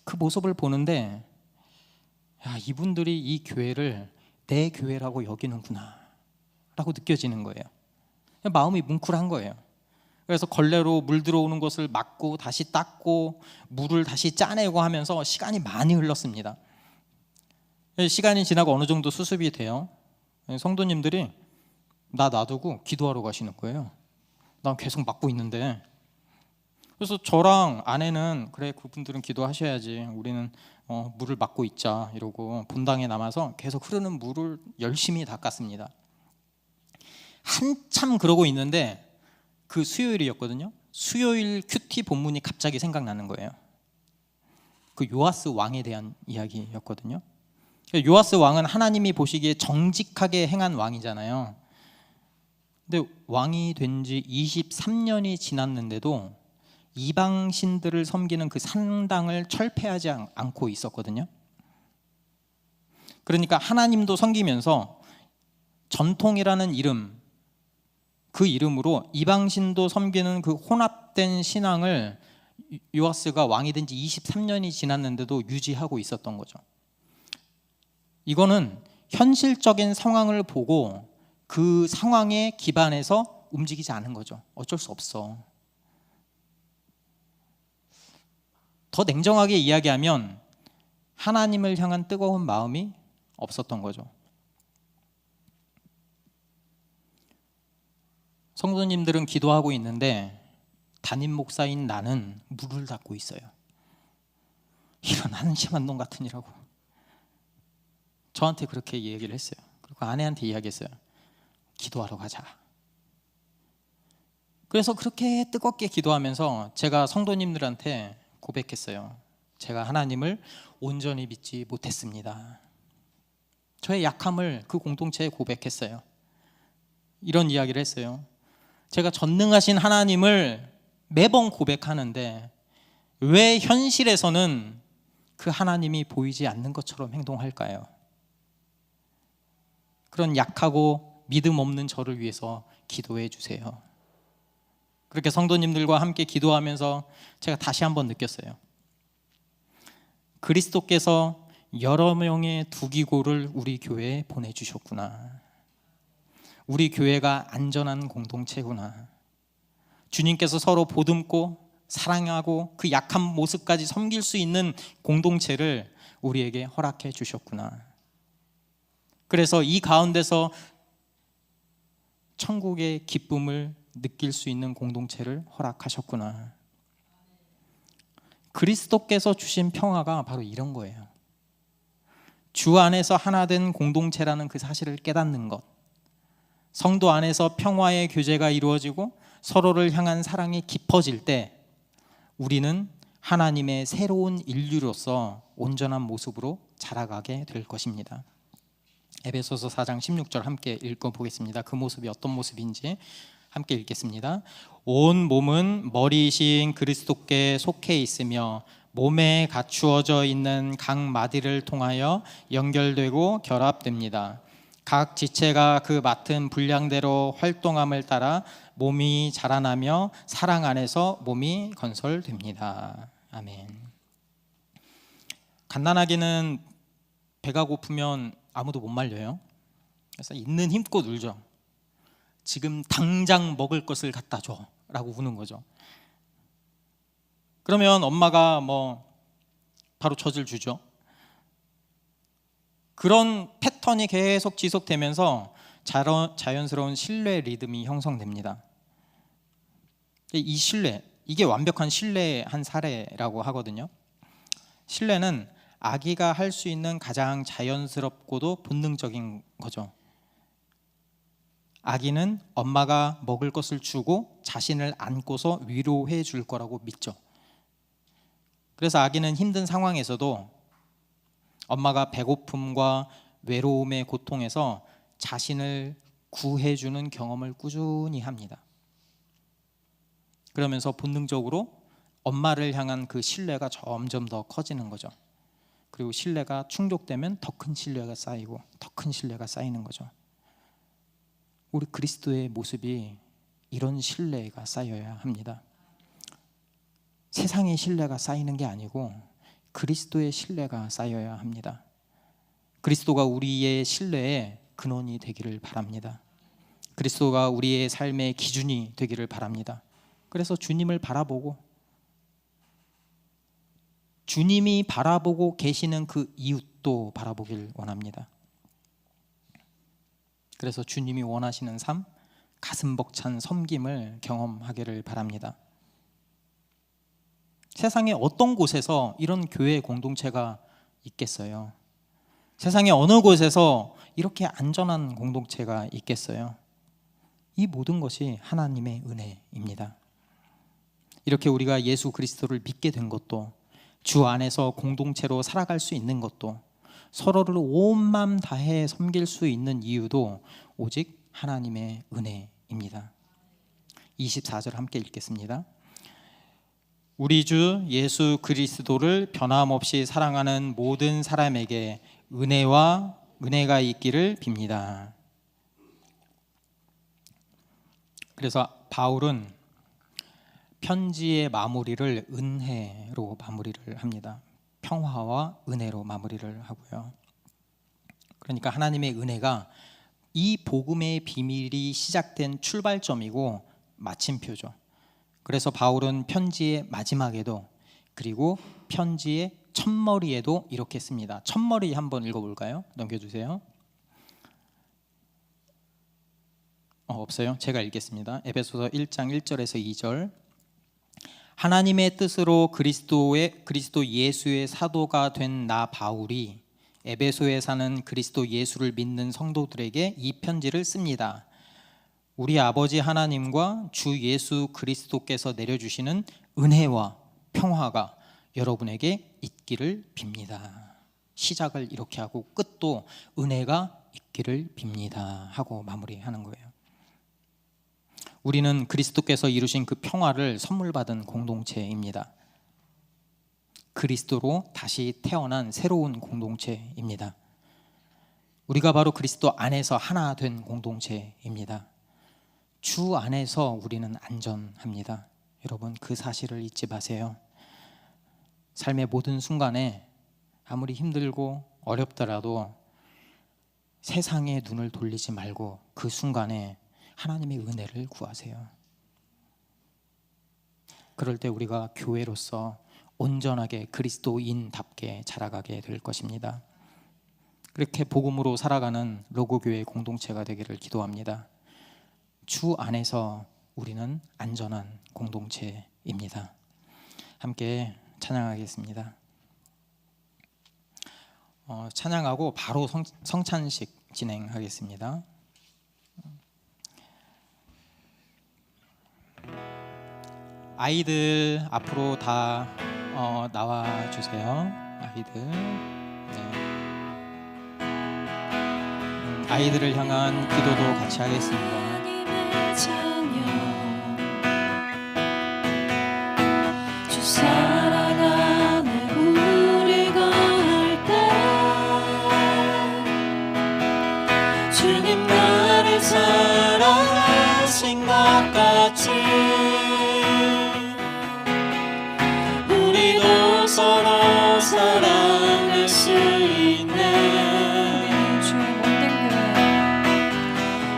그 모습을 보는데 이분들이 이 교회를 내 교회라고 여기는구나 라고 느껴지는 거예요. 마음이 뭉클한 거예요. 그래서 걸레로 물 들어오는 것을 막고 다시 닦고 물을 다시 짜내고 하면서 시간이 많이 흘렀습니다. 시간이 지나고 어느 정도 수습이 돼요. 성도님들이 나 놔두고 기도하러 가시는 거예요. 난 계속 막고 있는데. 그래서 저랑 아내는 그래 그분들은 기도하셔야지, 우리는 물을 막고 있자 이러고 본당에 남아서 계속 흐르는 물을 열심히 닦았습니다. 한참 그러고 있는데 그 수요일이었거든요. 수요일 큐티 본문이 갑자기 생각나는 거예요. 그 요아스 왕에 대한 이야기였거든요. 요아스 왕은 하나님이 보시기에 정직하게 행한 왕이잖아요. 근데 왕이 된 지 23년이 지났는데도 이방신들을 섬기는 그 산당을 철폐하지 않고 있었거든요. 그러니까 하나님도 섬기면서 전통이라는 이름, 그 이름으로 이방신도 섬기는 그 혼합된 신앙을 요아스가 왕이 된 지 23년이 지났는데도 유지하고 있었던 거죠. 이거는 현실적인 상황을 보고 그 상황에 기반해서 움직이지 않은 거죠. 어쩔 수 없어. 더 냉정하게 이야기하면 하나님을 향한 뜨거운 마음이 없었던 거죠. 성도님들은 기도하고 있는데 담임 목사인 나는 물을 닦고 있어요. 이런 한심한 놈 같으니라고 저한테 그렇게 얘기를 했어요. 그리고 아내한테 이야기했어요. 기도하러 가자. 그래서 그렇게 뜨겁게 기도하면서 제가 성도님들한테 고백했어요. 제가 하나님을 온전히 믿지 못했습니다. 저의 약함을 그 공동체에 고백했어요. 이런 이야기를 했어요. 제가 전능하신 하나님을 매번 고백하는데 왜 현실에서는 그 하나님이 보이지 않는 것처럼 행동할까요? 그런 약하고 믿음 없는 저를 위해서 기도해 주세요. 그렇게 성도님들과 함께 기도하면서 제가 다시 한번 느꼈어요. 그리스도께서 여러 명의 두기고를 우리 교회에 보내주셨구나. 우리 교회가 안전한 공동체구나. 주님께서 서로 보듬고 사랑하고 그 약한 모습까지 섬길 수 있는 공동체를 우리에게 허락해 주셨구나. 그래서 이 가운데서 천국의 기쁨을 느낄 수 있는 공동체를 허락하셨구나. 그리스도께서 주신 평화가 바로 이런 거예요. 주 안에서 하나 된 공동체라는 그 사실을 깨닫는 것, 성도 안에서 평화의 교제가 이루어지고 서로를 향한 사랑이 깊어질 때 우리는 하나님의 새로운 인류로서 온전한 모습으로 자라가게 될 것입니다. 에베소서 4장 16절 함께 읽어보겠습니다. 그 모습이 어떤 모습인지 함께 읽겠습니다. 온 몸은 머리이신 그리스도께 속해 있으며 몸에 갖추어져 있는 각 마디를 통하여 연결되고 결합됩니다. 각 지체가 그 맡은 분량대로 활동함을 따라 몸이 자라나며 사랑 안에서 몸이 건설됩니다. 아멘. 갓난아기는 배가 고프면 아무도 못 말려요. 그래서 있는 힘껏 울죠. 지금 당장 먹을 것을 갖다 줘 라고 우는 거죠. 그러면 엄마가 바로 젖을 주죠. 그런 패턴이 계속 지속되면서 자연스러운 신뢰 리듬이 형성됩니다. 이 신뢰, 이게 완벽한 신뢰의 한 사례라고 하거든요. 신뢰는 아기가 할 수 있는 가장 자연스럽고도 본능적인 거죠. 아기는 엄마가 먹을 것을 주고 자신을 안고서 위로해 줄 거라고 믿죠. 그래서 아기는 힘든 상황에서도 엄마가 배고픔과 외로움의 고통에서 자신을 구해주는 경험을 꾸준히 합니다. 그러면서 본능적으로 엄마를 향한 그 신뢰가 점점 더 커지는 거죠. 그리고 신뢰가 충족되면 더 큰 신뢰가 쌓이고 더 큰 신뢰가 쌓이는 거죠. 우리 그리스도의 모습이 이런 신뢰가 쌓여야 합니다. 세상의 신뢰가 쌓이는 게 아니고 그리스도의 신뢰가 쌓여야 합니다. 그리스도가 우리의 신뢰의 근원이 되기를 바랍니다. 그리스도가 우리의 삶의 기준이 되기를 바랍니다. 그래서 주님을 바라보고 주님이 바라보고 계시는 그 이웃도 바라보길 원합니다. 그래서 주님이 원하시는 삶, 가슴 벅찬 섬김을 경험하기를 바랍니다. 세상의 어떤 곳에서 이런 교회 공동체가 있겠어요? 세상의 어느 곳에서 이렇게 안전한 공동체가 있겠어요? 이 모든 것이 하나님의 은혜입니다. 이렇게 우리가 예수 그리스도를 믿게 된 것도, 주 안에서 공동체로 살아갈 수 있는 것도, 서로를 온 마음 다해 섬길 수 있는 이유도 오직 하나님의 은혜입니다. 24절 함께 읽겠습니다. 우리 주 예수 그리스도를 변함없이 사랑하는 모든 사람에게 은혜가 있기를 빕니다. 그래서 바울은 편지의 마무리를 은혜로 마무리를 합니다. 평화와 은혜로 마무리를 하고요. 그러니까 하나님의 은혜가 이 복음의 비밀이 시작된 출발점이고 마침표죠. 그래서 바울은 편지의 마지막에도, 그리고 편지의 첫머리에도 이렇게 씁니다. 첫머리 한번 읽어볼까요? 넘겨주세요. 없어요? 제가 읽겠습니다. 에베소서 1장 1절에서 2절. 하나님의 뜻으로 그리스도 예수의 사도가 된 나 바울이 에베소에 사는 그리스도 예수를 믿는 성도들에게 이 편지를 씁니다. 우리 아버지 하나님과 주 예수 그리스도께서 내려주시는 은혜와 평화가 여러분에게 있기를 빕니다. 시작을 이렇게 하고 끝도 은혜가 있기를 빕니다 하고 마무리하는 거예요. 우리는 그리스도께서 이루신 그 평화를 선물 받은 공동체입니다. 그리스도로 다시 태어난 새로운 공동체입니다. 우리가 바로 그리스도 안에서 하나 된 공동체입니다. 주 안에서 우리는 안전합니다. 여러분, 그 사실을 잊지 마세요. 삶의 모든 순간에 아무리 힘들고 어렵더라도 세상에 눈을 돌리지 말고 그 순간에 하나님의 은혜를 구하세요. 그럴 때 우리가 교회로서 온전하게 그리스도인답게 자라가게 될 것입니다. 그렇게 복음으로 살아가는 로고교회 공동체가 되기를 기도합니다. 주 안에서 우리는 안전한 공동체입니다. 함께 찬양하겠습니다. 찬양하고 바로 성찬식 진행하겠습니다. 아이들 앞으로 다 나와 주세요. 아이들. 네. 아이들을 향한 기도도 같이 하겠습니다. 하나님의 자녀 주 사랑하네 우리가 할 때 주님 나를 사랑하신 것 같이 우리도 서로 사랑할 수 있네.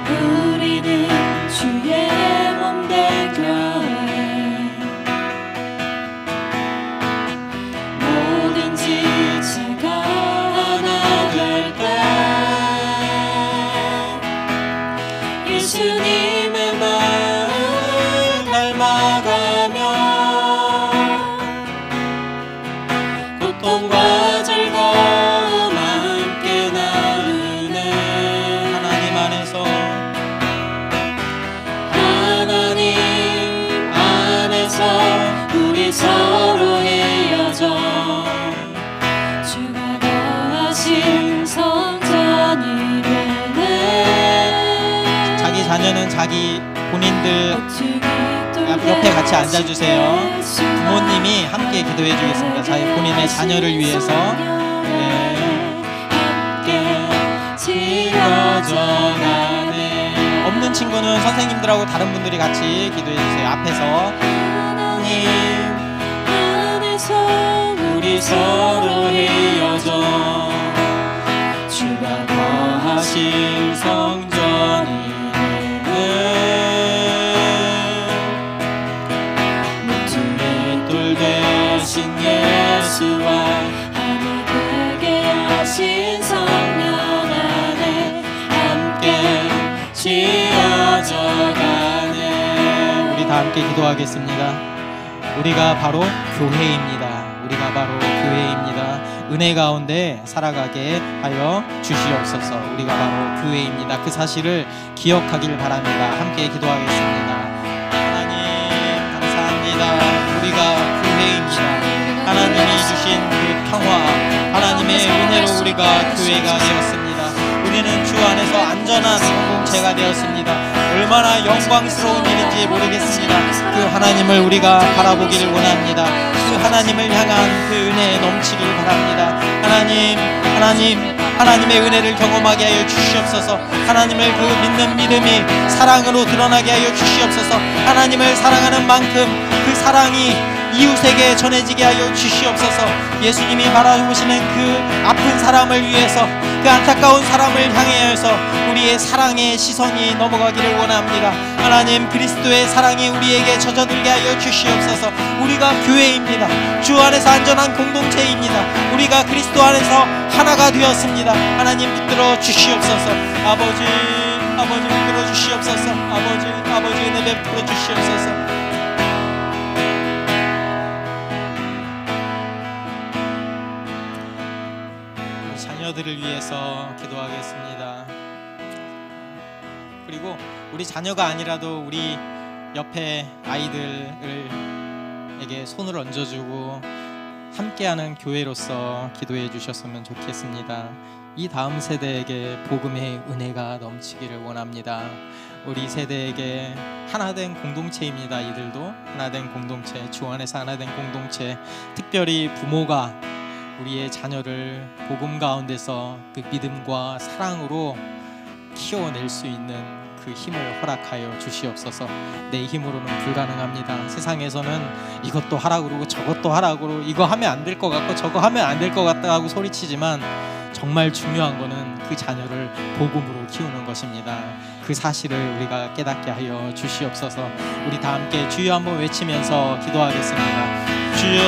우리는 주의 몸된 교회 뭐든지 제가 하나 될 때 예수님의 마음 닮아가며 고통과 즐거움 함께 나누네. 하나님 안에서 우리 서로의 여정 주가 더하신 성전이 되네. 자기 자녀는 자기 본인들 옆에 같이 앉아주세요. 부모님이 함께 기도해 주겠습니다. 자기 본인의 자녀를 위해서. 함께 지어져가네. 없는 친구는 선생님들하고 다른 분들이 같이 기도해 주세요. 앞에서. 안에서 우리 서로의 여정 주가 더하신 성전이 되네. 모퉁이 돌 대신 예수와 하나 되게 하신 성령 안에 함께 지어져가네. 우리 다 함께 기도하겠습니다. 우리가 바로 교회입니다. 우리가 바로 교회입니다. 은혜 가운데 살아가게 하여 주시옵소서. 우리가 바로 교회입니다. 그 사실을 기억하길 바랍니다. 함께 기도하겠습니다. 하나님 감사합니다. 우리가 교회입니다. 하나님이 주신 그 평화, 하나님의 은혜로 우리가 교회가 되었습니다. 우리는 주 안에서 안전한 공동체가 되었습니다. 얼마나 영광스러운 일인지 모르겠습니다. 그 하나님을 우리가 바라보기를 원합니다. 그 하나님을 향한 그 은혜에 넘치길 바랍니다. 하나님의 은혜를 경험하게 하여 주시옵소서. 하나님을 그 믿는 믿음이 사랑으로 드러나게 하여 주시옵소서. 하나님을 사랑하는 만큼 그 사랑이 이웃에게 전해지게 하여 주시옵소서. 예수님이 바라보시는 그 아픈 사람을 위해서, 그 안타까운 사람을 향하여서 우리의 사랑의 시선이 넘어가기를 원합니다. 하나님, 그리스도의 사랑이 우리에게 젖어들게 하여 주시옵소서. 우리가 교회입니다. 주 안에서 안전한 공동체입니다. 우리가 그리스도 안에서 하나가 되었습니다. 하나님, 붙들어 주시옵소서. 아버지 붙들어 주시옵소서. 아버지 은혜 베풀어 주시옵소서. 자녀들을 위해서 기도하겠습니다. 그리고 우리 자녀가 아니라도 우리 옆에 아이들에게 손을 얹어주고 함께하는 교회로서 기도해 주셨으면 좋겠습니다. 이 다음 세대에게 복음의 은혜가 넘치기를 원합니다. 우리 세대에게 하나된 공동체입니다. 이들도 하나된 공동체, 주 안에서 하나된 공동체. 특별히 부모가 우리의 자녀를 복음 가운데서 그 믿음과 사랑으로 키워낼 수 있는 그 힘을 허락하여 주시옵소서. 내 힘으로는 불가능합니다. 세상에서는 이것도 하라고 그러고 저것도 하라고 그러고 이거 하면 안 될 것 같고 저거 하면 안 될 것 같다 하고 소리치지만 정말 중요한 거는 그 자녀를 복음으로 키우는 것입니다. 그 사실을 우리가 깨닫게 하여 주시옵소서. 우리 다 함께 주여 한번 외치면서 기도하겠습니다. 주여,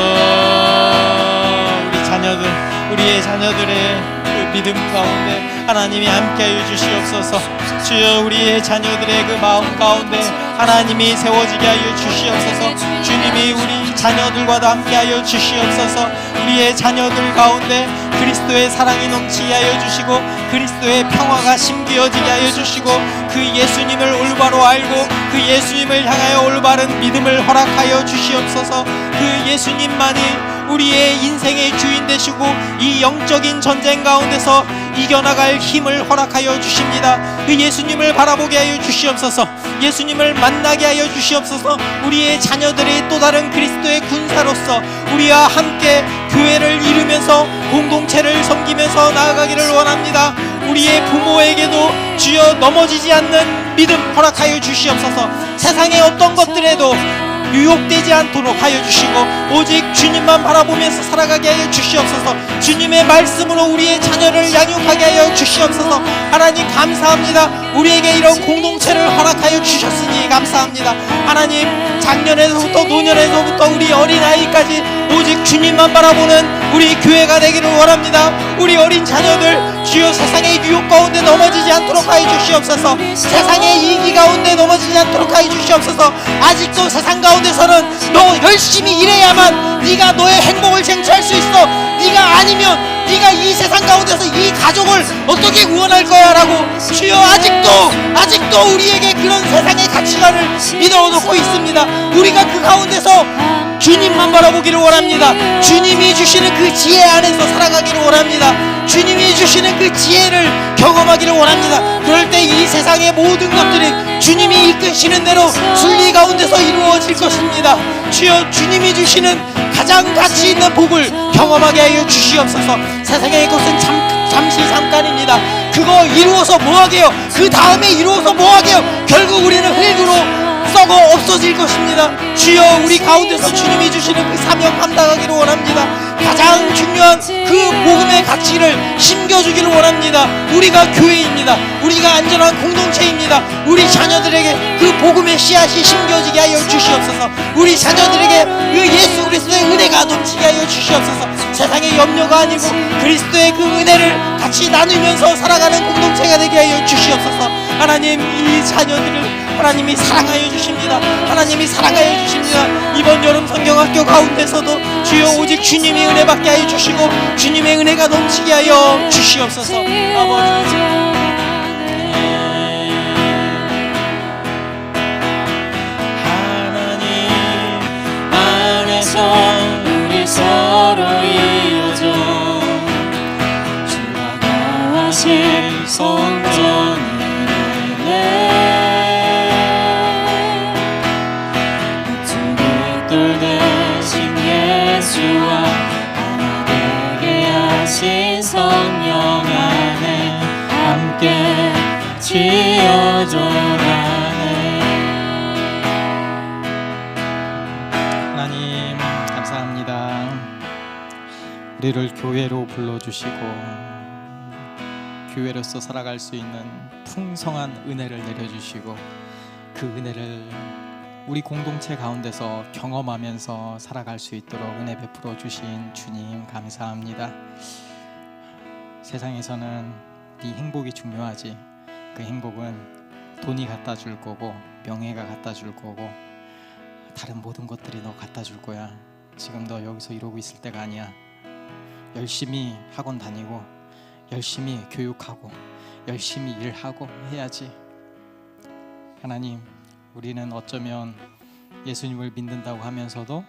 우리 자녀들, 우리의 자녀들의 그 믿음 가운데 하나님이 함께하여 주시옵소서. 주여, 우리의 자녀들의 그 마음 가운데 하나님이 세워지게 하여 주시옵소서. 주님이 우리 자녀들과도 함께하여 주시옵소서. 우리의 자녀들 가운데 그리스도의 사랑이 넘치게 하여 주시고 그리스도의 평화가 심기어지게 하여 주시고 그 예수님을 올바로 알고 그 예수님을 향하여 올바른 믿음을 허락하여 주시옵소서. 그 예수님만이 우리의 인생의 주인 되시고 이 영적인 전쟁 가운데서 이겨나갈 힘을 허락하여 주십니다. 그 예수님을 바라보게 하여 주시옵소서. 예수님을 만나게 하여 주시옵소서. 우리의 자녀들이 또 다른 그리스도의 군사로서 우리와 함께 교회를 이루면서 공동체를 섬기면서 나아가기를 원합니다. 우리의 부모에게도 주여 넘어지지 않는 믿음 허락하여 주시옵소서. 세상의 어떤 것들에도 유혹되지 않도록 하여 주시고 오직 주님만 바라보면서 살아가게 하여 주시옵소서. 주님의 말씀으로 우리의 자녀를 양육하게 하여 주시옵소서. 하나님 감사합니다. 우리에게 이런 공동체를 허락하여 주셨으니 감사합니다. 하나님, 작년에서부터 노년에서부터 우리 어린아이까지 오직 주님만 바라보는 우리 교회가 되기를 원합니다. 우리 어린 자녀들 주여 세상의 유혹 가운데 넘어지지 않도록 하여 주시옵소서. 세상의 이기 가운데 넘어지지 않도록 하여 주시옵소서. 아직도 세상 가운데서는 너 열심히 일해야만 네가 너의 행복을 쟁취할 수 있어, 네가 아니면 네가 이 세상 가운데서 이 가족을 어떻게 구원할 거야 라고 주여 아직도 우리에게 그런 세상의 가치관을 믿어놓고 있습니다. 우리가 그 가운데서 주님만 바라보기를 원합니다. 주님이 주시는 그 지혜 안에서 살아가기를 원합니다. 주님이 주시는 그 지혜를 경험하기를 원합니다. 그럴 때 이 세상의 모든 것들이 주님이 이끄시는 대로 순리 가운데서 이루어질 것입니다. 주여, 주님이 주시는 가장 가치 있는 복을 경험하게 하여 주시옵소서. 세상의 것은 잠시 잠깐입니다. 그거 이루어서 뭐하게요? 그 다음에 이루어서 뭐하게요? 결국 우리는 흙으로 썩어 없어질 것입니다. 주여, 우리 가운데서 주님이 주시는 그 사명 감당하기를 원합니다. 가장 중요한 그 복음의 가치를 심겨주기를 원합니다. 우리가 교회입니다. 우리가 안전한 공동체입니다. 우리 자녀들에게 그 복음의 씨앗이 심겨지게 하여 주시옵소서. 우리 자녀들에게 그 예수 그리스도의 은혜가 넘치게 하여 주시옵소서. 세상의 염려가 아니고 그리스도의 그 은혜를 같이 나누면서 살아가는 공동체가 되게 하여 주시옵소서. 하나님, 이 자녀들을 하나님이 사랑하여 주십니다. 하나님이 사랑하여 주십니다. 이번 여름 성경학교 가운데서도 주여 오직 주님이 은혜 받게 하여 주시고 주님의 은혜가 넘치게 하여 주시옵소서. 아버지, 하나님 안에서 우리 서로 이어져 주가 다하실 성전이 성령 안에 함께 지어져 가네. 하나님 감사합니다. 우리를 교회로 불러주시고 교회로서 살아갈 수 있는 풍성한 은혜를 내려주시고 그 은혜를 우리 공동체 가운데서 경험하면서 살아갈 수 있도록 은혜 베풀어 주신 주님 감사합니다. 세상에서는 네 행복이 중요하지. 그 행복은 돈이 갖다 줄 거고 명예가 갖다 줄 거고 다른 모든 것들이 너 갖다 줄 거야. 지금 너 여기서 이러고 있을 때가 아니야. 열심히 학원 다니고 열심히 교육하고 열심히 일하고 해야지. 하나님, 우리는 어쩌면 예수님을 믿는다고 하면서도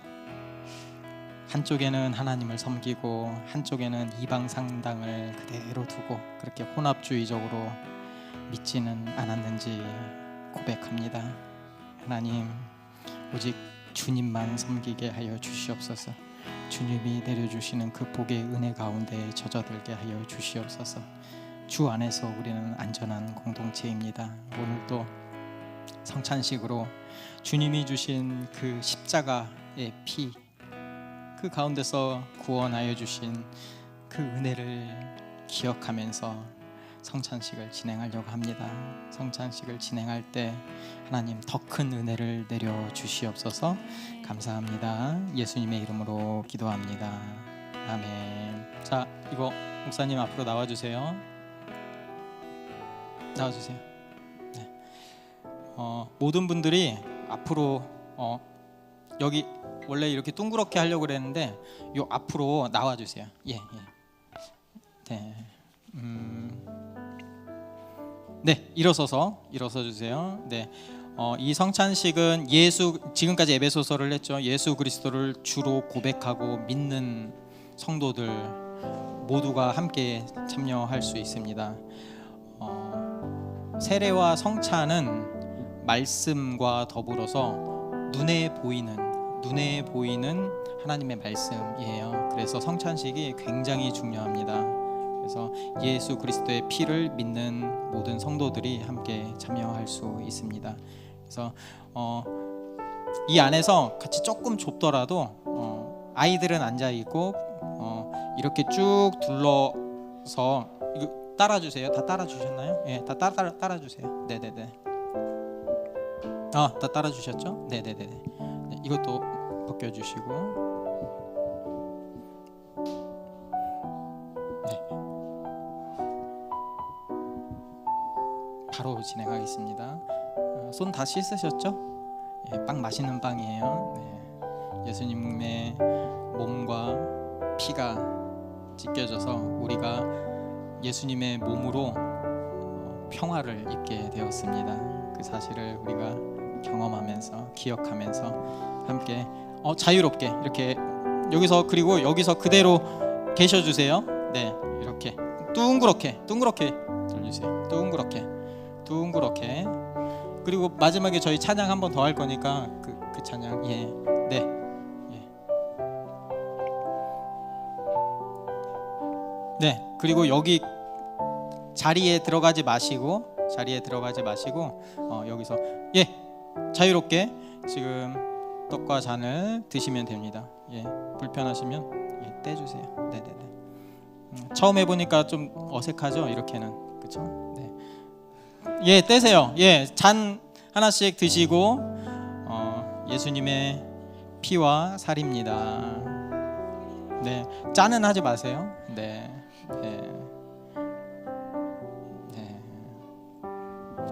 한쪽에는 하나님을 섬기고 한쪽에는 이방 상당을 그대로 두고 그렇게 혼합주의적으로 믿지는 않았는지 고백합니다. 하나님, 오직 주님만 섬기게 하여 주시옵소서. 주님이 내려주시는 그 복의 은혜 가운데 젖어들게 하여 주시옵소서. 주 안에서 우리는 안전한 공동체입니다. 오늘도 성찬식으로 주님이 주신 그 십자가의 피, 그 가운데서 구원하여 주신 그 은혜를 기억하면서 성찬식을 진행하려고 합니다. 성찬식을 진행할 때 하나님 더 큰 은혜를 내려 주시옵소서. 감사합니다. 예수님의 이름으로 기도합니다. 아멘. 자, 이거 목사님 앞으로 나와주세요. 나와주세요. 네. 모든 분들이 앞으로 여기 원래 이렇게 둥그렇게 하려고 그랬는데 요 앞으로 나와주세요. 예. 네. 네, 일어서 주세요. 네, 이 성찬식은 지금까지 에베소서를 했죠. 예수 그리스도를 주로 고백하고 믿는 성도들 모두가 함께 참여할 수 있습니다. 세례와 성찬은 말씀과 더불어서 눈에 보이는 하나님의 말씀이에요. 그래서 성찬식이 굉장히 중요합니다. 그래서 예수 그리스도의 피를 믿는 모든 성도들이 함께 참여할 수 있습니다. 그래서 이 안에서 같이 조금 좁더라도 아이들은 앉아 있고 이렇게 쭉 둘러서 이거 따라주세요. 다 따라주셨나요? 예, 다 따라주세요. 네네네. 다 따라주셨죠? 네네네. 네, 이것도 벗겨주시고. 바로 진행하겠습니다. 손 다 씻으셨죠? 예, 빵 맛있는 빵이에요. 네. 예수님의 몸과 피가 찢겨져서 우리가 예수님의 몸으로 평화를 입게 되었습니다. 그 사실을 우리가 경험하면서 기억하면서 함께 자유롭게 이렇게 그리고 여기서 그대로 계셔주세요. 네, 이렇게 둥그렇게 돌려주세요. 둥그렇게. 그리고 마지막에 저희 찬양 한 번 더 할 거니까 그 찬양 네. 네, 그리고 여기 자리에 들어가지 마시고 여기서 자유롭게 지금 떡과 잔을 드시면 됩니다. 불편하시면 떼주세요. 네네네. 처음 해보니까 좀 어색하죠? 이렇게는 그렇죠? 네. 떼세요. 잔 하나씩 드시고 예수님의 피와 살입니다. 네, 짠은 하지 마세요. 네.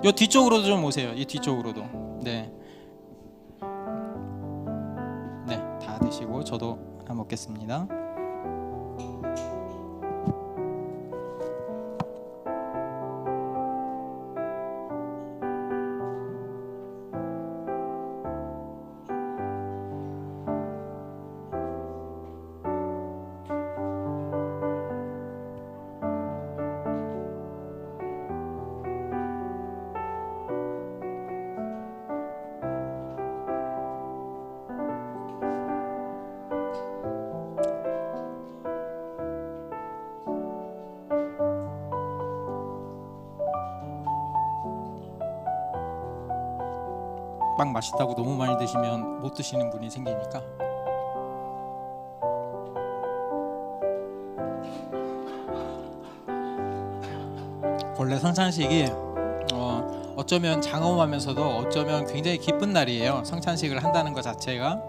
요 뒤쪽으로도 좀 오세요. 이 뒤쪽으로도. 네, 다 드시고 저도 하나 먹겠습니다. 빵 맛있다고 너무 많이 드시면 못 드시는 분이 생기니까. 원래 성찬식이 어쩌면 장엄하면서도 어쩌면 굉장히 기쁜 날이에요. 성찬식을 한다는 것 자체가.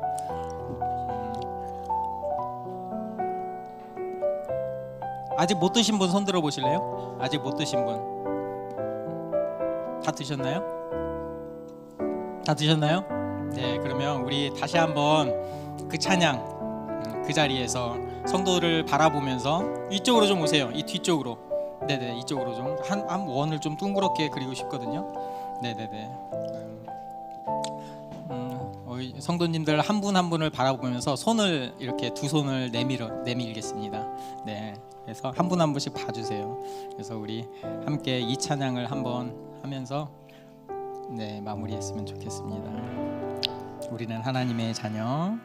아직 못 드신 분 손 들어 보실래요? 아직 못 드신 분. 다 드셨나요? 다 드셨나요? 네, 그러면 우리 다시 한번 그 찬양 그 자리에서 성도를 바라보면서 이쪽으로 좀 오세요. 이 뒤쪽으로. 네네, 이쪽으로 좀 한 원을 좀 둥그렇게 그리고 싶거든요. 네네네. 성도님들 한 분 한 분을 바라보면서 손을 이렇게 두 손을 내밀겠습니다. 네, 그래서 한 분 한 분씩 봐주세요. 그래서 우리 함께 이 찬양을 한번 하면서 마무리했으면 좋겠습니다. 우리는 하나님의 자녀.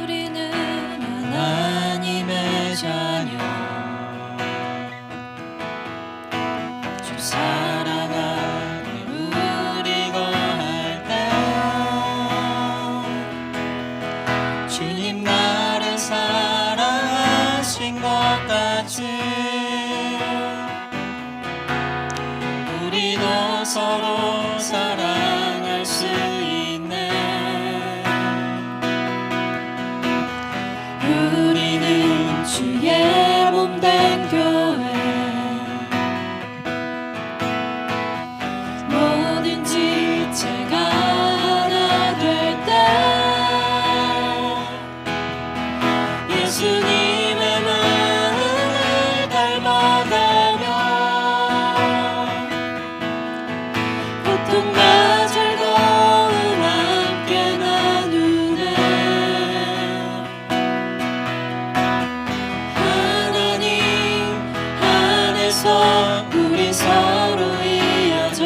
우리는 하나님의 주 사랑하네 우리 거할 때 주님 나를 사랑하신 것 같이 우리도 서로 사랑할 수 있네. 우리는 주의 몸된 교회 뭐든지 제가 하나 될 때 예수님의 마음을 닮아가며 고통과 즐거움 함께 나누네. 하나님 안에서 우리 서로 이어져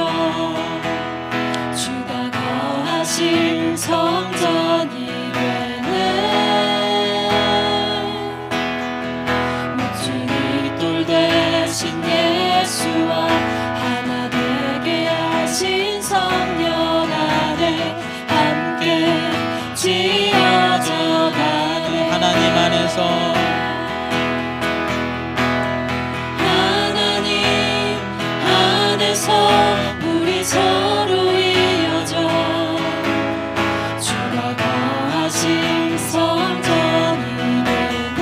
주가 거하신 성전이 되네. 멋진 돌 대신 예수와 하나 되게 하신 성령 안에 함께 지어져 가네. 하나님 안에서 하나님 안에서 우리 서로 이어져 주가 거하신 성전이 되네.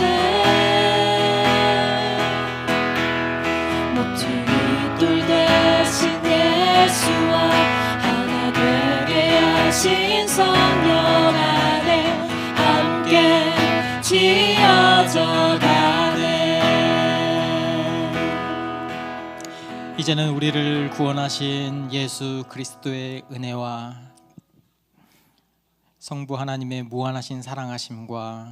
모퉁이 돌 대신 예수와 하나 되게 하신 성령 안에 함께 지어져 가네. 이제는 우리를 구원하신 예수 그리스도의 은혜와 성부 하나님의 무한하신 사랑하심과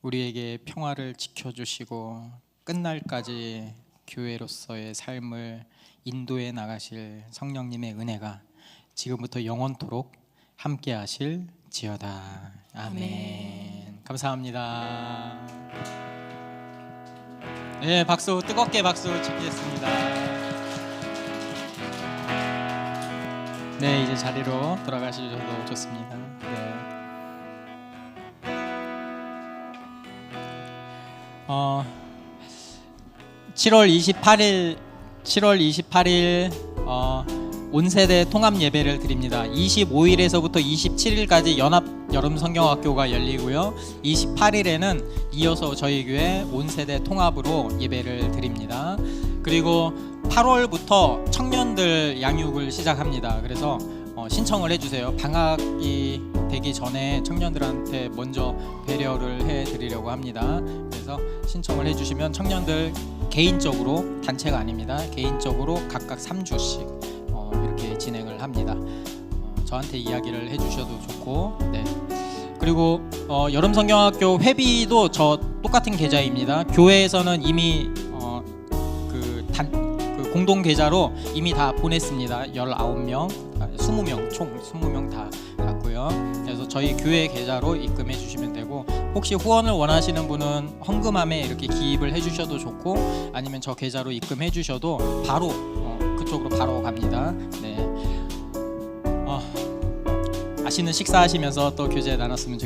우리에게 평화를 지켜주시고 끝날까지 교회로서의 삶을 인도해 나가실 성령님의 은혜가 지금부터 영원토록 함께 하실지어다. 아멘. 감사합니다. 네, 박수 뜨겁게 박수 치겠습니다. 네, 이제 자리로 돌아가셔도 좋습니다. 네. 7월 28일 온세대 통합 예배를 드립니다. 25일에서부터 27일까지 연합 여름 성경학교가 열리고요. 28일에는 이어서 저희 교회 온세대 통합으로 예배를 드립니다. 그리고 8월부터 청년들 양육을 시작합니다. 그래서 신청을 해주세요. 방학이 되기 전에 청년들한테 먼저 배려를 해드리려고 합니다. 그래서 신청을 해주시면 청년들 개인적으로, 단체가 아닙니다. 개인적으로 각각 3주씩 이렇게 진행을 합니다. 저한테 이야기를 해주셔도 좋고, 네. 그리고 여름 성경학교 회비도 저 똑같은 계좌입니다. 교회에서는 이미 그 공동 계좌로 이미 다 보냈습니다. 19명, 20명, 총 20명 다 갔고요. 그래서 저희 교회 계좌로 입금해 주시면 되고, 혹시 후원을 원하시는 분은 헌금함에 이렇게 기입을 해 주셔도 좋고, 아니면 저 계좌로 입금해 주셔도 바로 그쪽으로 바로 갑니다. 네. 맛있는 식사하시면서 또 교제 나눴으면 좋겠습니다.